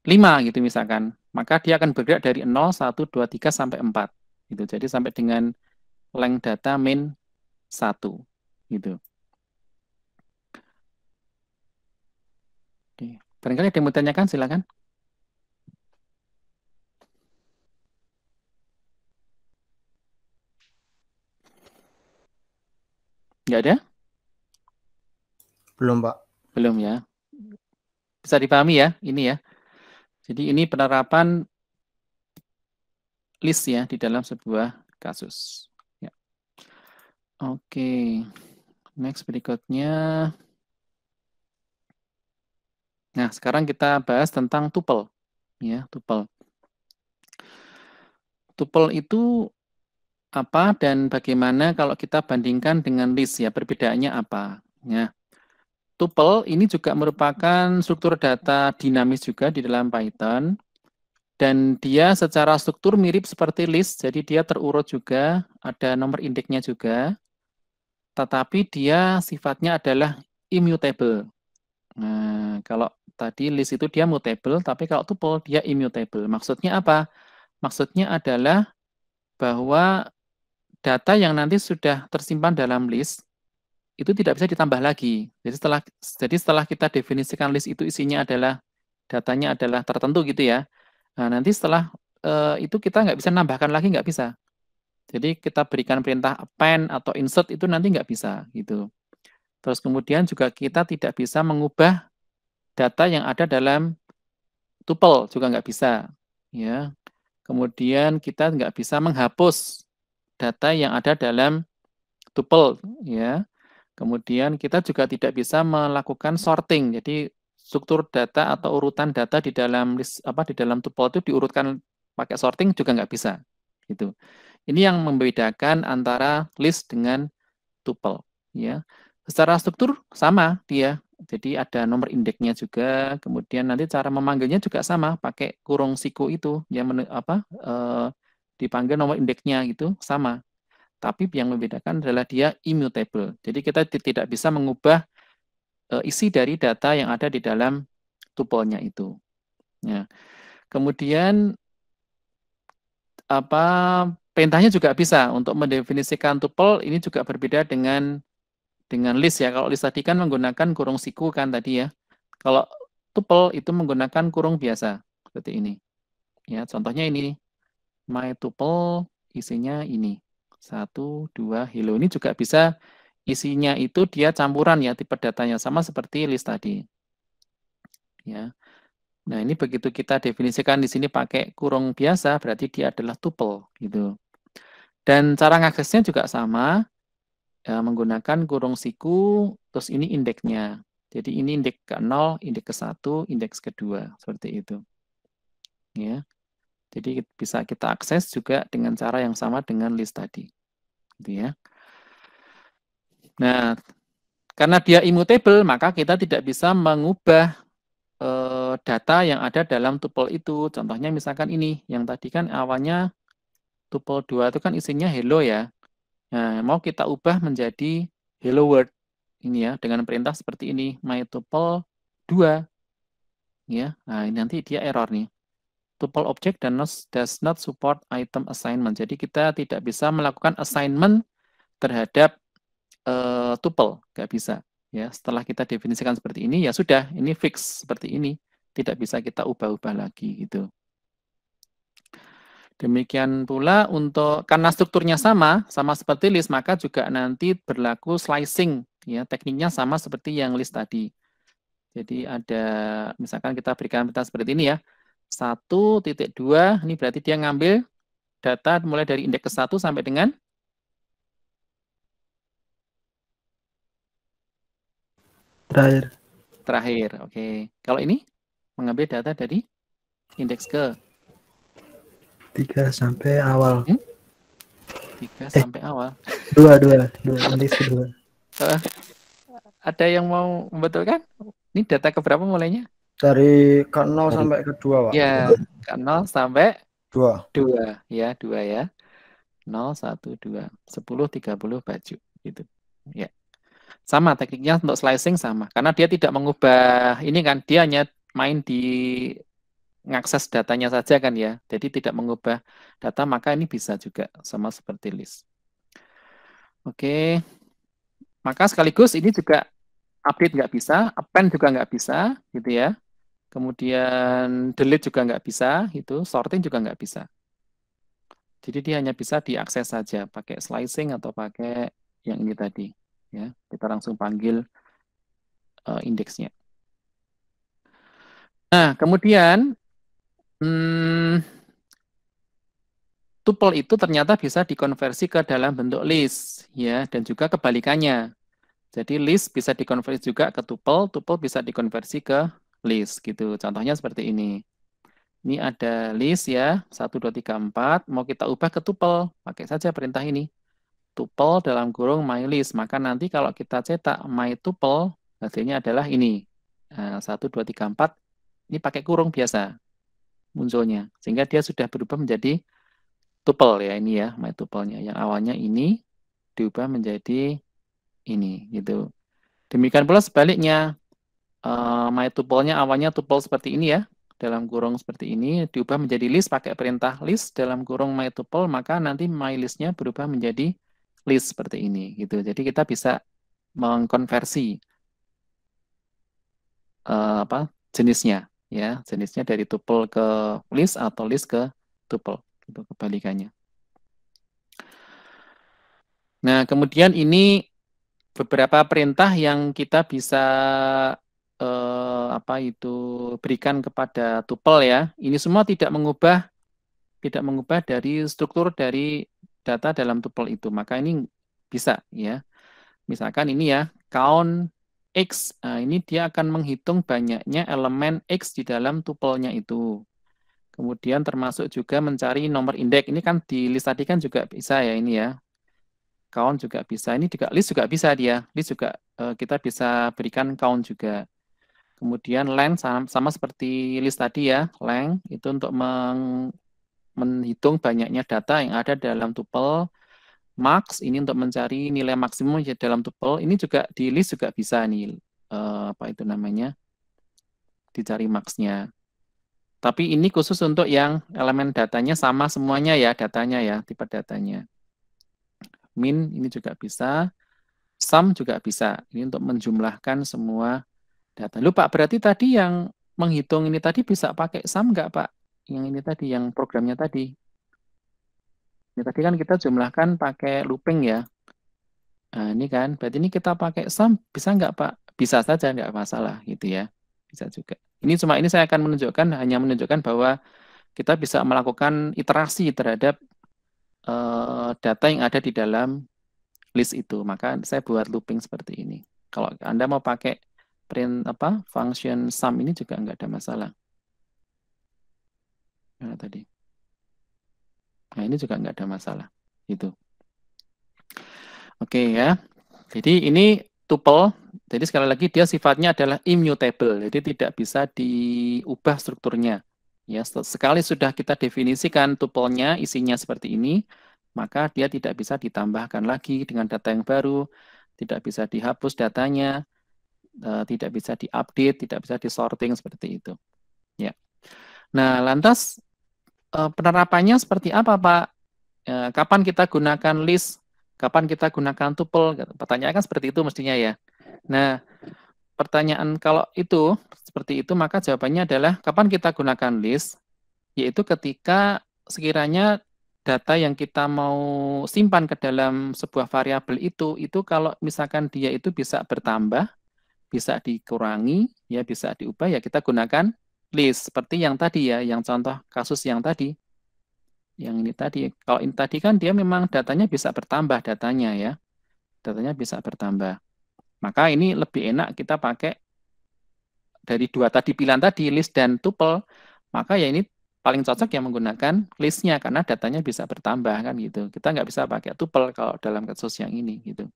5 gitu misalkan, maka dia akan bergerak dari 0, 1, 2, 3 sampai 4 gitu. Jadi sampai dengan length data min 1 gitu. Oke. Barangkali ada yang mau tanyakan, silakan. Nggak ada? Belum, Pak. Belum ya. Bisa dipahami ya, ini ya. Jadi ini penerapan list ya di dalam sebuah kasus. Ya. Oke. Next berikutnya. Nah, sekarang kita bahas tentang tuple. Ya, tuple. Tuple itu apa dan bagaimana kalau kita bandingkan dengan list ya, perbedaannya apa? Ya. Tuple ini juga merupakan struktur data dinamis juga di dalam Python. Dan dia secara struktur mirip seperti list, jadi dia terurut juga, ada nomor indeksnya juga. Tetapi dia sifatnya adalah immutable. Nah, kalau tadi list itu dia mutable, tapi kalau tuple dia immutable. Maksudnya apa? Maksudnya adalah bahwa data yang nanti sudah tersimpan dalam list itu tidak bisa ditambah lagi. Jadi setelah kita definisikan list itu isinya adalah datanya adalah tertentu gitu ya. Nah, nanti setelah itu kita nggak bisa nambahkan lagi, nggak bisa. Jadi kita berikan perintah append atau insert itu nanti nggak bisa gitu. Terus kemudian juga kita tidak bisa mengubah data yang ada dalam tuple juga nggak bisa, ya. Kemudian kita nggak bisa menghapus data yang ada dalam tuple, ya. Kemudian kita juga tidak bisa melakukan sorting. Jadi struktur data atau urutan data di dalam list di dalam tuple itu diurutkan pakai sorting juga nggak bisa, gitu. Ini yang membedakan antara list dengan tuple, ya. Secara struktur sama dia. Jadi ada nomor indeksnya juga, kemudian nanti cara memanggilnya juga sama, pakai kurung siku itu, yang dipanggil nomor indeksnya gitu, sama. Tapi yang membedakan adalah dia immutable. Jadi kita tidak bisa mengubah isi dari data yang ada di dalam tuple-nya itu. Ya. Kemudian perintahnya juga bisa untuk mendefinisikan tuple, ini juga berbeda dengan list ya. Kalau list tadi kan menggunakan kurung siku kan tadi ya. Kalau tuple itu menggunakan kurung biasa seperti ini. Ya, contohnya ini. My tuple isinya ini. 1, 2, hello. Ini juga bisa isinya itu dia campuran ya, tipe datanya sama seperti list tadi. Ya. Nah, ini begitu kita definisikan di sini pakai kurung biasa, berarti dia adalah tuple gitu. Dan cara ngaksesnya juga sama, ya, menggunakan kurung siku, terus ini indeksnya. Jadi ini indeks ke-0, indeks ke-1, indeks ke-2, seperti itu. Ya. Jadi bisa kita akses juga dengan cara yang sama dengan list tadi. Gitu ya. Nah, karena dia immutable, maka kita tidak bisa mengubah data yang ada dalam tuple itu. Contohnya misalkan ini, yang tadi kan awalnya tuple 2 itu kan isinya hello ya. Nah, mau kita ubah menjadi hello world. Ini ya, dengan perintah seperti ini, my tuple 2. Ya, nah ini nanti dia error nih. Tuple object does not support item assignment. Jadi kita tidak bisa melakukan assignment terhadap tuple, nggak bisa. Ya, setelah kita definisikan seperti ini, ya sudah, ini fix seperti ini. Tidak bisa kita ubah-ubah lagi gitu. Demikian pula untuk, karena strukturnya sama seperti list, maka juga nanti berlaku slicing. Ya, tekniknya sama seperti yang list tadi. Jadi ada, misalkan kita berikan perintah seperti ini ya. 1.2, ini berarti dia ngambil data mulai dari indeks ke-1 sampai dengan terakhir. Oke. Kalau ini mengambil data dari indeks ke 3 sampai awal. 3 sampai awal. 2 indeks kedua. Ada yang mau membetulkan? Ini data keberapa mulainya? Dari ke-0 sampai ke-2, Pak. Ya, ke-0 sampai 2. 2 ya, 2 ya. 0, 1, 2, 10, 30 baju gitu. Ya. Sama tekniknya untuk slicing sama. Karena dia tidak mengubah ini kan, dia hanya main di ngakses datanya saja kan ya. Jadi tidak mengubah data, maka ini bisa juga sama seperti list. Oke. Maka sekaligus ini juga update nggak bisa, append juga nggak bisa gitu ya. Kemudian delete juga nggak bisa, itu sorting juga nggak bisa. Jadi dia hanya bisa diakses saja pakai slicing atau pakai yang ini tadi. Ya, kita langsung panggil indeksnya. Nah, kemudian tuple itu ternyata bisa dikonversi ke dalam bentuk list, ya, dan juga kebalikannya. Jadi list bisa dikonversi juga ke tuple, tuple bisa dikonversi ke list gitu. Contohnya seperti ini. Ini ada list ya, 1, 2, 3, 4. Mau kita ubah ke tuple, pakai saja perintah ini. Tuple dalam kurung my list. Maka nanti kalau kita cetak my tuple, hasilnya adalah ini. 1, 2, 3, 4. Ini pakai kurung biasa munculnya. Sehingga dia sudah berubah menjadi tuple ya, ini ya, my tuple-nya. Yang awalnya ini diubah menjadi ini gitu. Demikian pula sebaliknya. My tuple-nya awalnya tuple seperti ini ya, dalam kurung seperti ini, diubah menjadi list pakai perintah list dalam kurung my tuple, maka nanti my list-nya berubah menjadi list seperti ini gitu. Jadi kita bisa mengkonversi jenisnya ya, jenisnya dari tuple ke list atau list ke tuple, itu kebalikannya. Nah, kemudian ini beberapa perintah yang kita bisa berikan kepada tuple ya. Ini semua tidak mengubah dari struktur dari data dalam tuple itu. Maka ini bisa ya. Misalkan ini ya, count X. Nah, ini dia akan menghitung banyaknya elemen X di dalam tuple-nya itu. Kemudian termasuk juga mencari nomor indeks. Ini kan di list tadi kan juga bisa ya ini ya. Count juga bisa. Ini juga list juga bisa dia. List juga kita bisa berikan count juga. Kemudian length sama seperti list tadi ya, length itu untuk menghitung banyaknya data yang ada dalam tuple. Max ini untuk mencari nilai maksimum dalam tuple. Ini juga di list juga bisa nih, dicari max-nya. Tapi ini khusus untuk yang elemen datanya sama semuanya ya, datanya ya, tipe datanya. Min ini juga bisa, sum juga bisa. Ini untuk menjumlahkan semua data. Lu Pak, berarti tadi yang menghitung ini tadi bisa pakai sum nggak Pak? Yang ini tadi, yang programnya tadi. Ini tadi kan kita jumlahkan pakai looping ya. Nah, ini kan, berarti ini kita pakai sum, bisa nggak Pak? Bisa saja, nggak masalah gitu ya. Bisa juga. Ini saya akan hanya menunjukkan bahwa kita bisa melakukan iterasi terhadap data yang ada di dalam list itu. Maka saya buat looping seperti ini. Kalau Anda mau pakai print function sum ini juga nggak ada masalah. Nah, tadi. Nah, ini juga nggak ada masalah. Gitu. Oke ya. Jadi ini tuple. Jadi sekali lagi dia sifatnya adalah immutable. Jadi tidak bisa diubah strukturnya. Ya, sekali sudah kita definisikan tuple-nya isinya seperti ini, maka dia tidak bisa ditambahkan lagi dengan data yang baru, tidak bisa dihapus datanya, tidak bisa diupdate, tidak bisa disorting seperti itu. Ya. Nah, lantas penerapannya seperti apa, Pak? Kapan kita gunakan list? Kapan kita gunakan tuple? Pertanyaan kan seperti itu mestinya ya. Nah, pertanyaan kalau itu seperti itu, maka jawabannya adalah kapan kita gunakan list? Yaitu ketika sekiranya data yang kita mau simpan ke dalam sebuah variabel itu kalau misalkan dia itu bisa bertambah, bisa dikurangi, ya bisa diubah, ya kita gunakan list. Seperti yang tadi ya, yang contoh kasus yang tadi. Yang ini tadi, kalau ini tadi kan dia memang datanya bisa bertambah datanya ya. Datanya bisa bertambah. Maka ini lebih enak kita pakai dari dua tadi pilihan tadi, list dan tuple. Maka ya ini paling cocok yang menggunakan listnya karena datanya bisa bertambah kan gitu. Kita nggak bisa pakai tuple kalau dalam kasus yang ini gitu.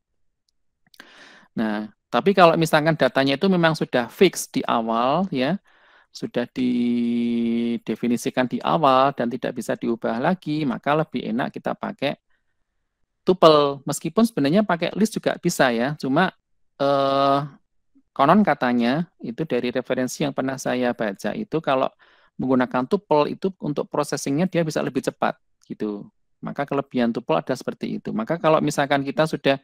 Nah, tapi kalau misalkan datanya itu memang sudah fix di awal ya, sudah didefinisikan di awal dan tidak bisa diubah lagi, maka lebih enak kita pakai tuple. Meskipun sebenarnya pakai list juga bisa ya, cuma konon katanya itu dari referensi yang pernah saya baca itu kalau menggunakan tuple itu untuk processingnya dia bisa lebih cepat gitu. Maka kelebihan tuple ada seperti itu. Maka kalau misalkan kita sudah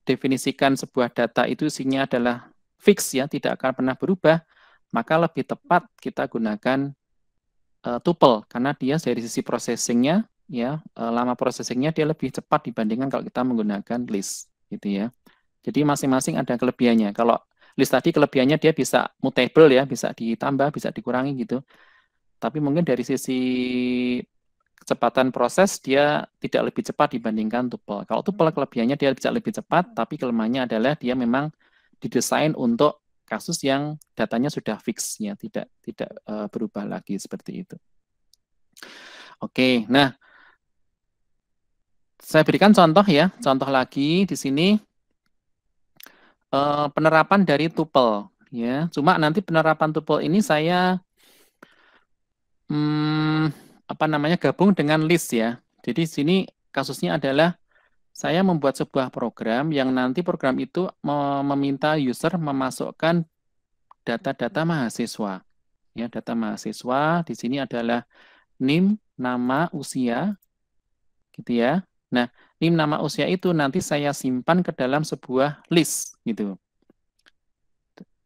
definisikan sebuah data itu isinya adalah fix ya, tidak akan pernah berubah, maka lebih tepat kita gunakan tuple karena dia dari sisi processingnya ya, lama processingnya dia lebih cepat dibandingkan kalau kita menggunakan list gitu ya. Jadi masing-masing ada kelebihannya. Kalau list tadi kelebihannya dia bisa mutable ya, bisa ditambah, bisa dikurangi gitu. Tapi mungkin dari sisi kecepatan proses dia tidak lebih cepat dibandingkan tuple. Kalau tuple kelebihannya dia bisa lebih cepat, tapi kelemahannya adalah dia memang didesain untuk kasus yang datanya sudah fix ya, tidak berubah lagi seperti itu. Oke, nah saya berikan contoh ya, contoh lagi di sini penerapan dari tuple ya. Cuma nanti penerapan tuple ini saya gabung dengan list ya. Jadi di sini kasusnya adalah saya membuat sebuah program yang nanti program itu meminta user memasukkan data-data mahasiswa. Ya, data mahasiswa di sini adalah NIM, nama, usia, gitu ya. Nah, NIM, nama, usia itu nanti saya simpan ke dalam sebuah list, gitu.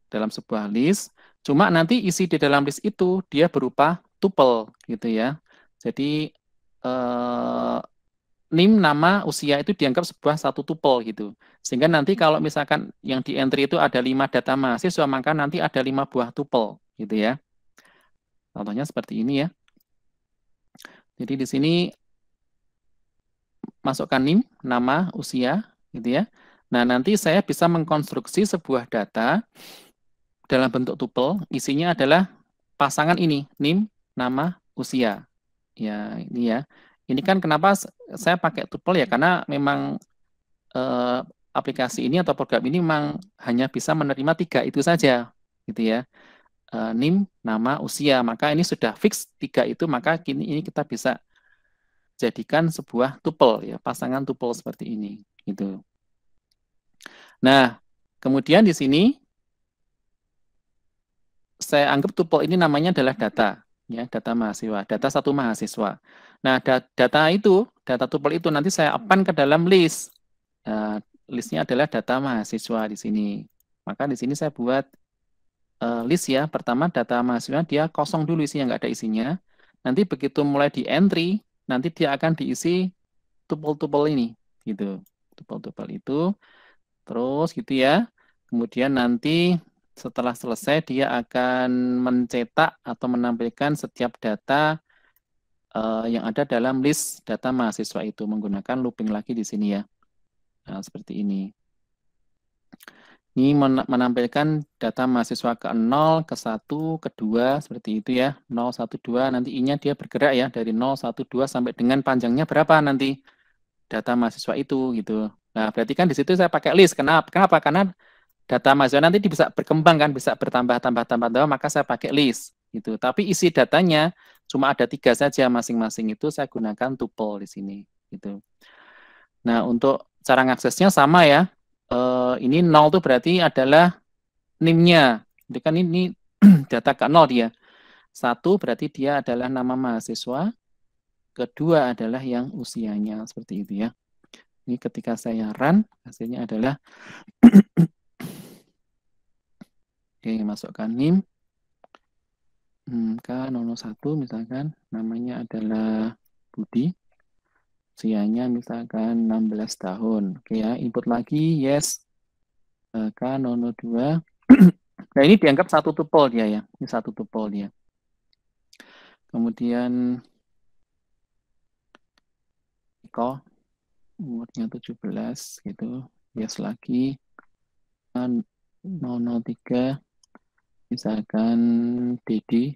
Dalam sebuah list. Cuma nanti isi di dalam list itu dia berupa tuple, gitu ya. Jadi NIM, nama, usia itu dianggap sebuah satu tuple gitu. Sehingga nanti kalau misalkan yang di entry itu ada 5 data mahasiswa, maka nanti ada 5 buah tuple gitu ya. Contohnya seperti ini ya. Jadi di sini masukkan NIM, nama, usia gitu ya. Nah, nanti saya bisa mengkonstruksi sebuah data dalam bentuk tuple, isinya adalah pasangan ini, NIM, nama, usia. Ya, ini ya. Ini kan kenapa saya pakai tuple ya, karena memang aplikasi ini atau program ini memang hanya bisa menerima 3 itu saja, gitu ya. NIM, nama, usia. Maka ini sudah fix 3 itu, maka ini kita bisa jadikan sebuah tuple ya, pasangan tuple seperti ini, gitu. Nah, kemudian di sini saya anggap tuple ini namanya adalah data. Ya, data mahasiswa, data satu mahasiswa. Nah, data tuple itu nanti saya append ke dalam list. Listnya adalah data mahasiswa di sini. Maka di sini saya buat list ya. Pertama data mahasiswa dia kosong dulu isinya, nggak ada isinya. Nanti begitu mulai di entry, nanti dia akan diisi tuple-tuple ini, gitu. Tupel-tupel itu. Terus gitu ya. Kemudian nanti setelah selesai dia akan mencetak atau menampilkan setiap data yang ada dalam list data mahasiswa itu menggunakan looping lagi di sini ya. Nah, seperti ini. Ini menampilkan data mahasiswa ke 0, ke 1, ke 2, seperti itu ya. 0, 1, 2, nanti I-nya dia bergerak ya, dari 0, 1, 2, sampai dengan panjangnya berapa nanti data mahasiswa itu, gitu. Nah, berarti kan di situ saya pakai list. Kenapa? Karena data mahasiswa nanti bisa berkembang kan, bisa bertambah, maka saya pakai list, gitu. Tapi isi datanya cuma ada 3 saja masing-masing itu, saya gunakan tuple di sini, gitu. Nah, untuk cara ngaksesnya sama ya. Ini 0 itu berarti adalah NIM-nya. Itu kan ini data ke 0 dia. 1 berarti dia adalah nama mahasiswa. Kedua adalah yang usianya. Seperti itu ya. Ini ketika saya run, hasilnya adalah oke, masukkan NIM. K001 misalkan. Namanya adalah Budi. Usianya misalkan 16 tahun. Oke ya, input lagi, yes. K002. Nah, ini dianggap satu tuple dia ya. Ini satu tuple dia. Kemudian Iko, umurnya 17 gitu. Yes lagi. 003. Misalkan Dedi.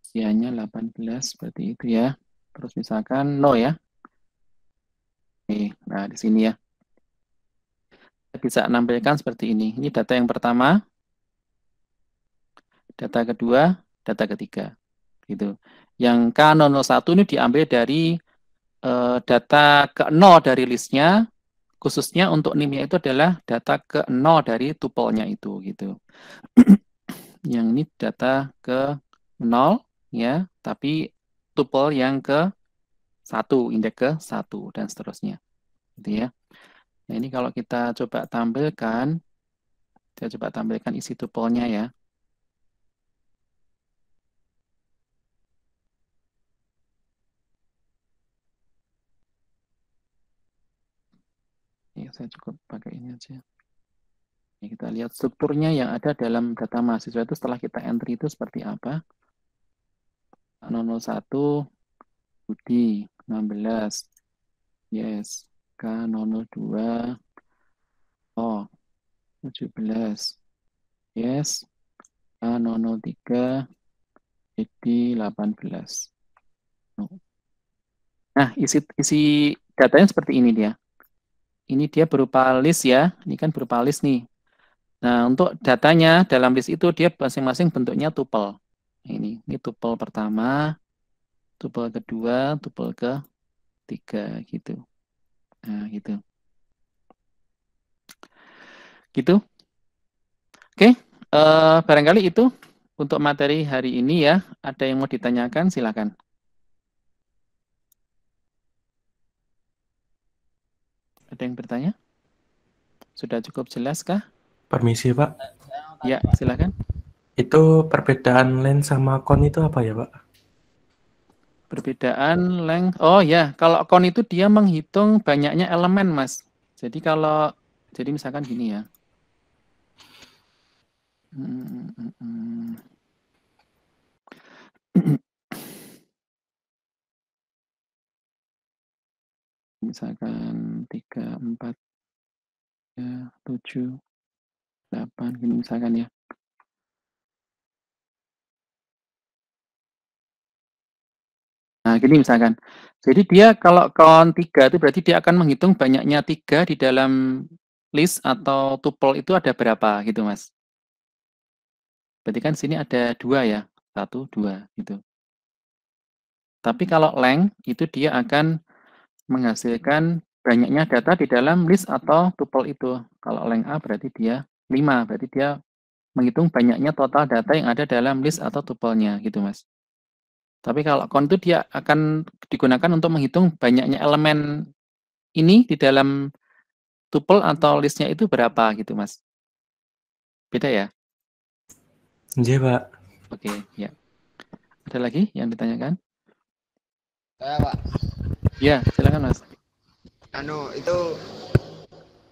Usianya 18 seperti itu ya. Terus misalkan no ya. Oke, nah di sini ya. Bisa menampilkan seperti ini. Ini data yang pertama, data kedua, data ketiga. Gitu. Yang K001 ini diambil dari data ke-0 dari listnya, khususnya untuk NIM-nya itu adalah data ke-0 dari tupelnya itu. Gitu. Yang ini data ke-0, ya, tapi tupel yang ke-1, indeks ke-1, dan seterusnya. Gitu ya. Nah, ini kalau kita coba tampilkan isi tupelnya ya. Ya, saya cukup pakai ini aja. Ini kita lihat strukturnya yang ada dalam data mahasiswa itu setelah kita entry itu seperti apa. 001, Budi, 16. Yes. K002, oh, 17. Yes. K003, jadi 18. Nah, isi datanya seperti ini dia. Ini dia berupa list ya. Ini kan berupa list nih. Nah, untuk datanya dalam list itu dia masing-masing bentuknya tuple. Ini tuple pertama, tuple kedua, tuple ketiga gitu. Nah, gitu. Gitu. Oke, barangkali itu untuk materi hari ini ya. Ada yang mau ditanyakan, silakan. Ada yang bertanya? Sudah cukup jelas kah? Permisi, Pak. Ya, silakan. Itu perbedaan len sama kon itu apa ya, Pak? Perbedaan length. Oh ya, kalau kon itu dia menghitung banyaknya elemen, Mas. Jadi jadi misalkan gini ya. Misalkan 3, 4, 7, 8, gini misalkan ya. Nah, gini misalkan. Jadi dia kalau count 3 itu berarti dia akan menghitung banyaknya 3 di dalam list atau tuple itu ada berapa gitu, Mas. Berarti kan sini ada 2 ya. 1, 2 gitu. Tapi kalau length itu dia akan menghasilkan banyaknya data di dalam list atau tuple itu. Kalau length A berarti dia 5. Berarti dia menghitung banyaknya total data yang ada dalam list atau tuple-nya gitu, Mas. Tapi kalau count itu dia akan digunakan untuk menghitung banyaknya elemen ini di dalam tuple atau listnya itu berapa gitu, Mas. Beda ya? Iya, Pak. Oke, ya. Ada lagi yang ditanyakan? Pak. Ya, silakan, Mas. itu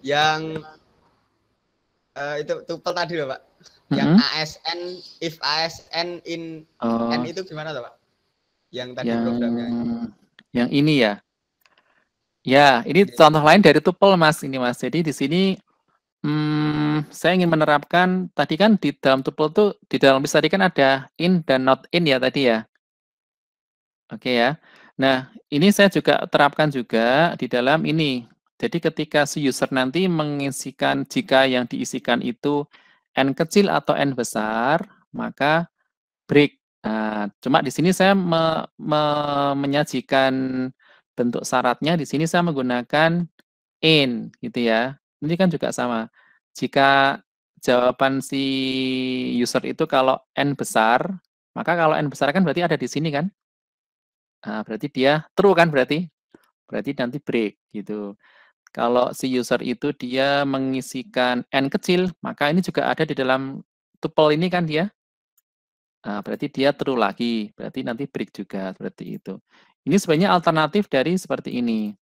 yang itu tuple tadi loh Pak. Yang ASN, if ASN in N itu gimana tuh Pak? Yang tadi programnya. Yang ini ya. Ya, ini contoh lain dari tuple Mas ini Mas. Jadi di sini saya ingin menerapkan tadi kan di dalam tuple tuh di dalam list tadi kan ada in dan not in ya tadi ya. Oke ya. Nah, ini saya juga terapkan juga di dalam ini. Jadi ketika si user nanti mengisikan jika yang diisikan itu n kecil atau n besar, maka break. Nah, cuma di sini saya menyajikan bentuk syaratnya di sini saya menggunakan in gitu ya. Ini kan juga sama. Jika jawaban si user itu kalau n besar, maka kalau n besar kan berarti ada di sini kan? Nah, berarti dia true kan berarti? Berarti nanti break gitu. Kalau si user itu dia mengisikan n kecil, maka ini juga ada di dalam tuple ini kan dia. Nah, berarti dia true lagi, berarti nanti break juga seperti itu. Ini sebenarnya alternatif dari seperti ini.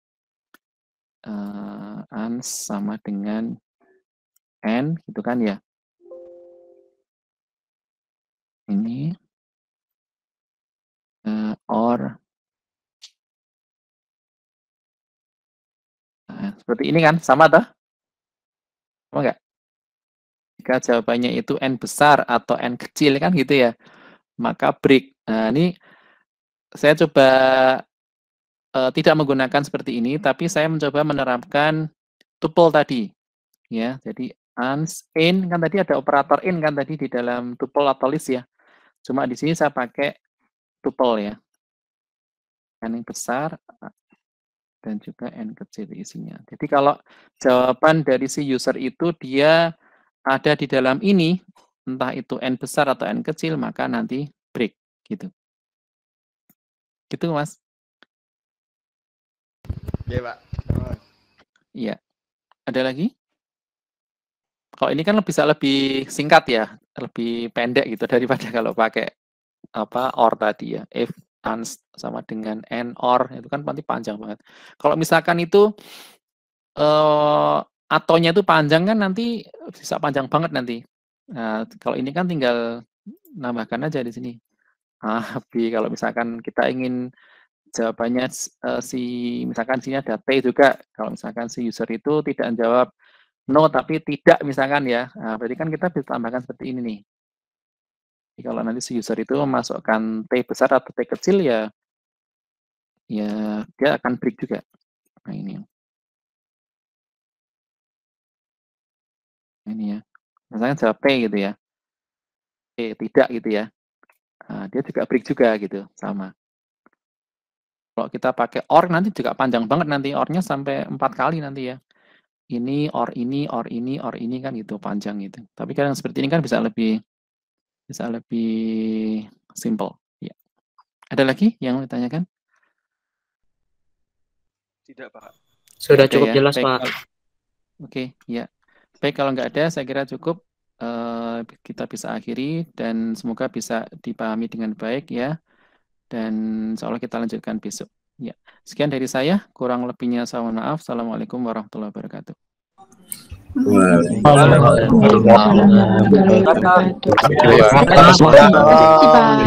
Ans sama dengan n gitu kan ya. Ini or seperti ini kan, sama toh? Sama enggak? Jika jawabannya itu n besar atau n kecil kan gitu ya, maka break. Nah ini saya coba tidak menggunakan seperti ini, tapi saya mencoba menerapkan tuple tadi. Ya, jadi ans in kan tadi ada operator in kan tadi di dalam tuple atau list ya. Cuma di sini saya pakai tuple ya. N yang besar dan juga n kecil isinya. Jadi kalau jawaban dari si user itu dia ada di dalam ini, entah itu n besar atau n kecil, maka nanti break gitu. Gitu Mas. Iya Pak. Iya. Ada lagi? Kalau ini kan bisa lebih singkat ya, lebih pendek gitu daripada kalau pakai apa or tadi ya. If ans sama dengan n or itu kan nanti panjang banget. Kalau misalkan itu atonya itu panjang kan nanti bisa panjang banget nanti. Nah, kalau ini kan tinggal nambahkan aja di sini. Tapi kalau misalkan kita ingin jawabannya misalkan sini ada T juga. Kalau misalkan si user itu tidak menjawab no tapi tidak misalkan ya. Nah, berarti kan kita bisa tambahkan seperti ini nih. Jadi kalau nanti si user itu memasukkan T besar atau T kecil ya dia akan break juga. Nah ini. Ini ya. Misalnya jawab T gitu ya. T tidak gitu ya. Nah, dia juga break juga gitu, sama. Kalau kita pakai OR nanti juga panjang banget nanti OR-nya sampai 4 kali nanti ya. Ini, OR ini, OR ini, OR ini kan gitu panjang gitu. Tapi kalau yang seperti ini kan bisa lebih simple. Ya. Ada lagi yang mau ditanyakan? Tidak, Pak. Sudah cukup ya. jelas, Baik, Pak. Oke, ya. Baik, kalau nggak ada, saya kira cukup. Kita bisa akhiri dan semoga bisa dipahami dengan baik ya. Dan insya Allah kita lanjutkan besok. Ya, sekian dari saya. Kurang lebihnya saya mohon maaf. Assalamualaikum warahmatullahi wabarakatuh. Waalaikumsalam warahmatullahi wabarakatuh.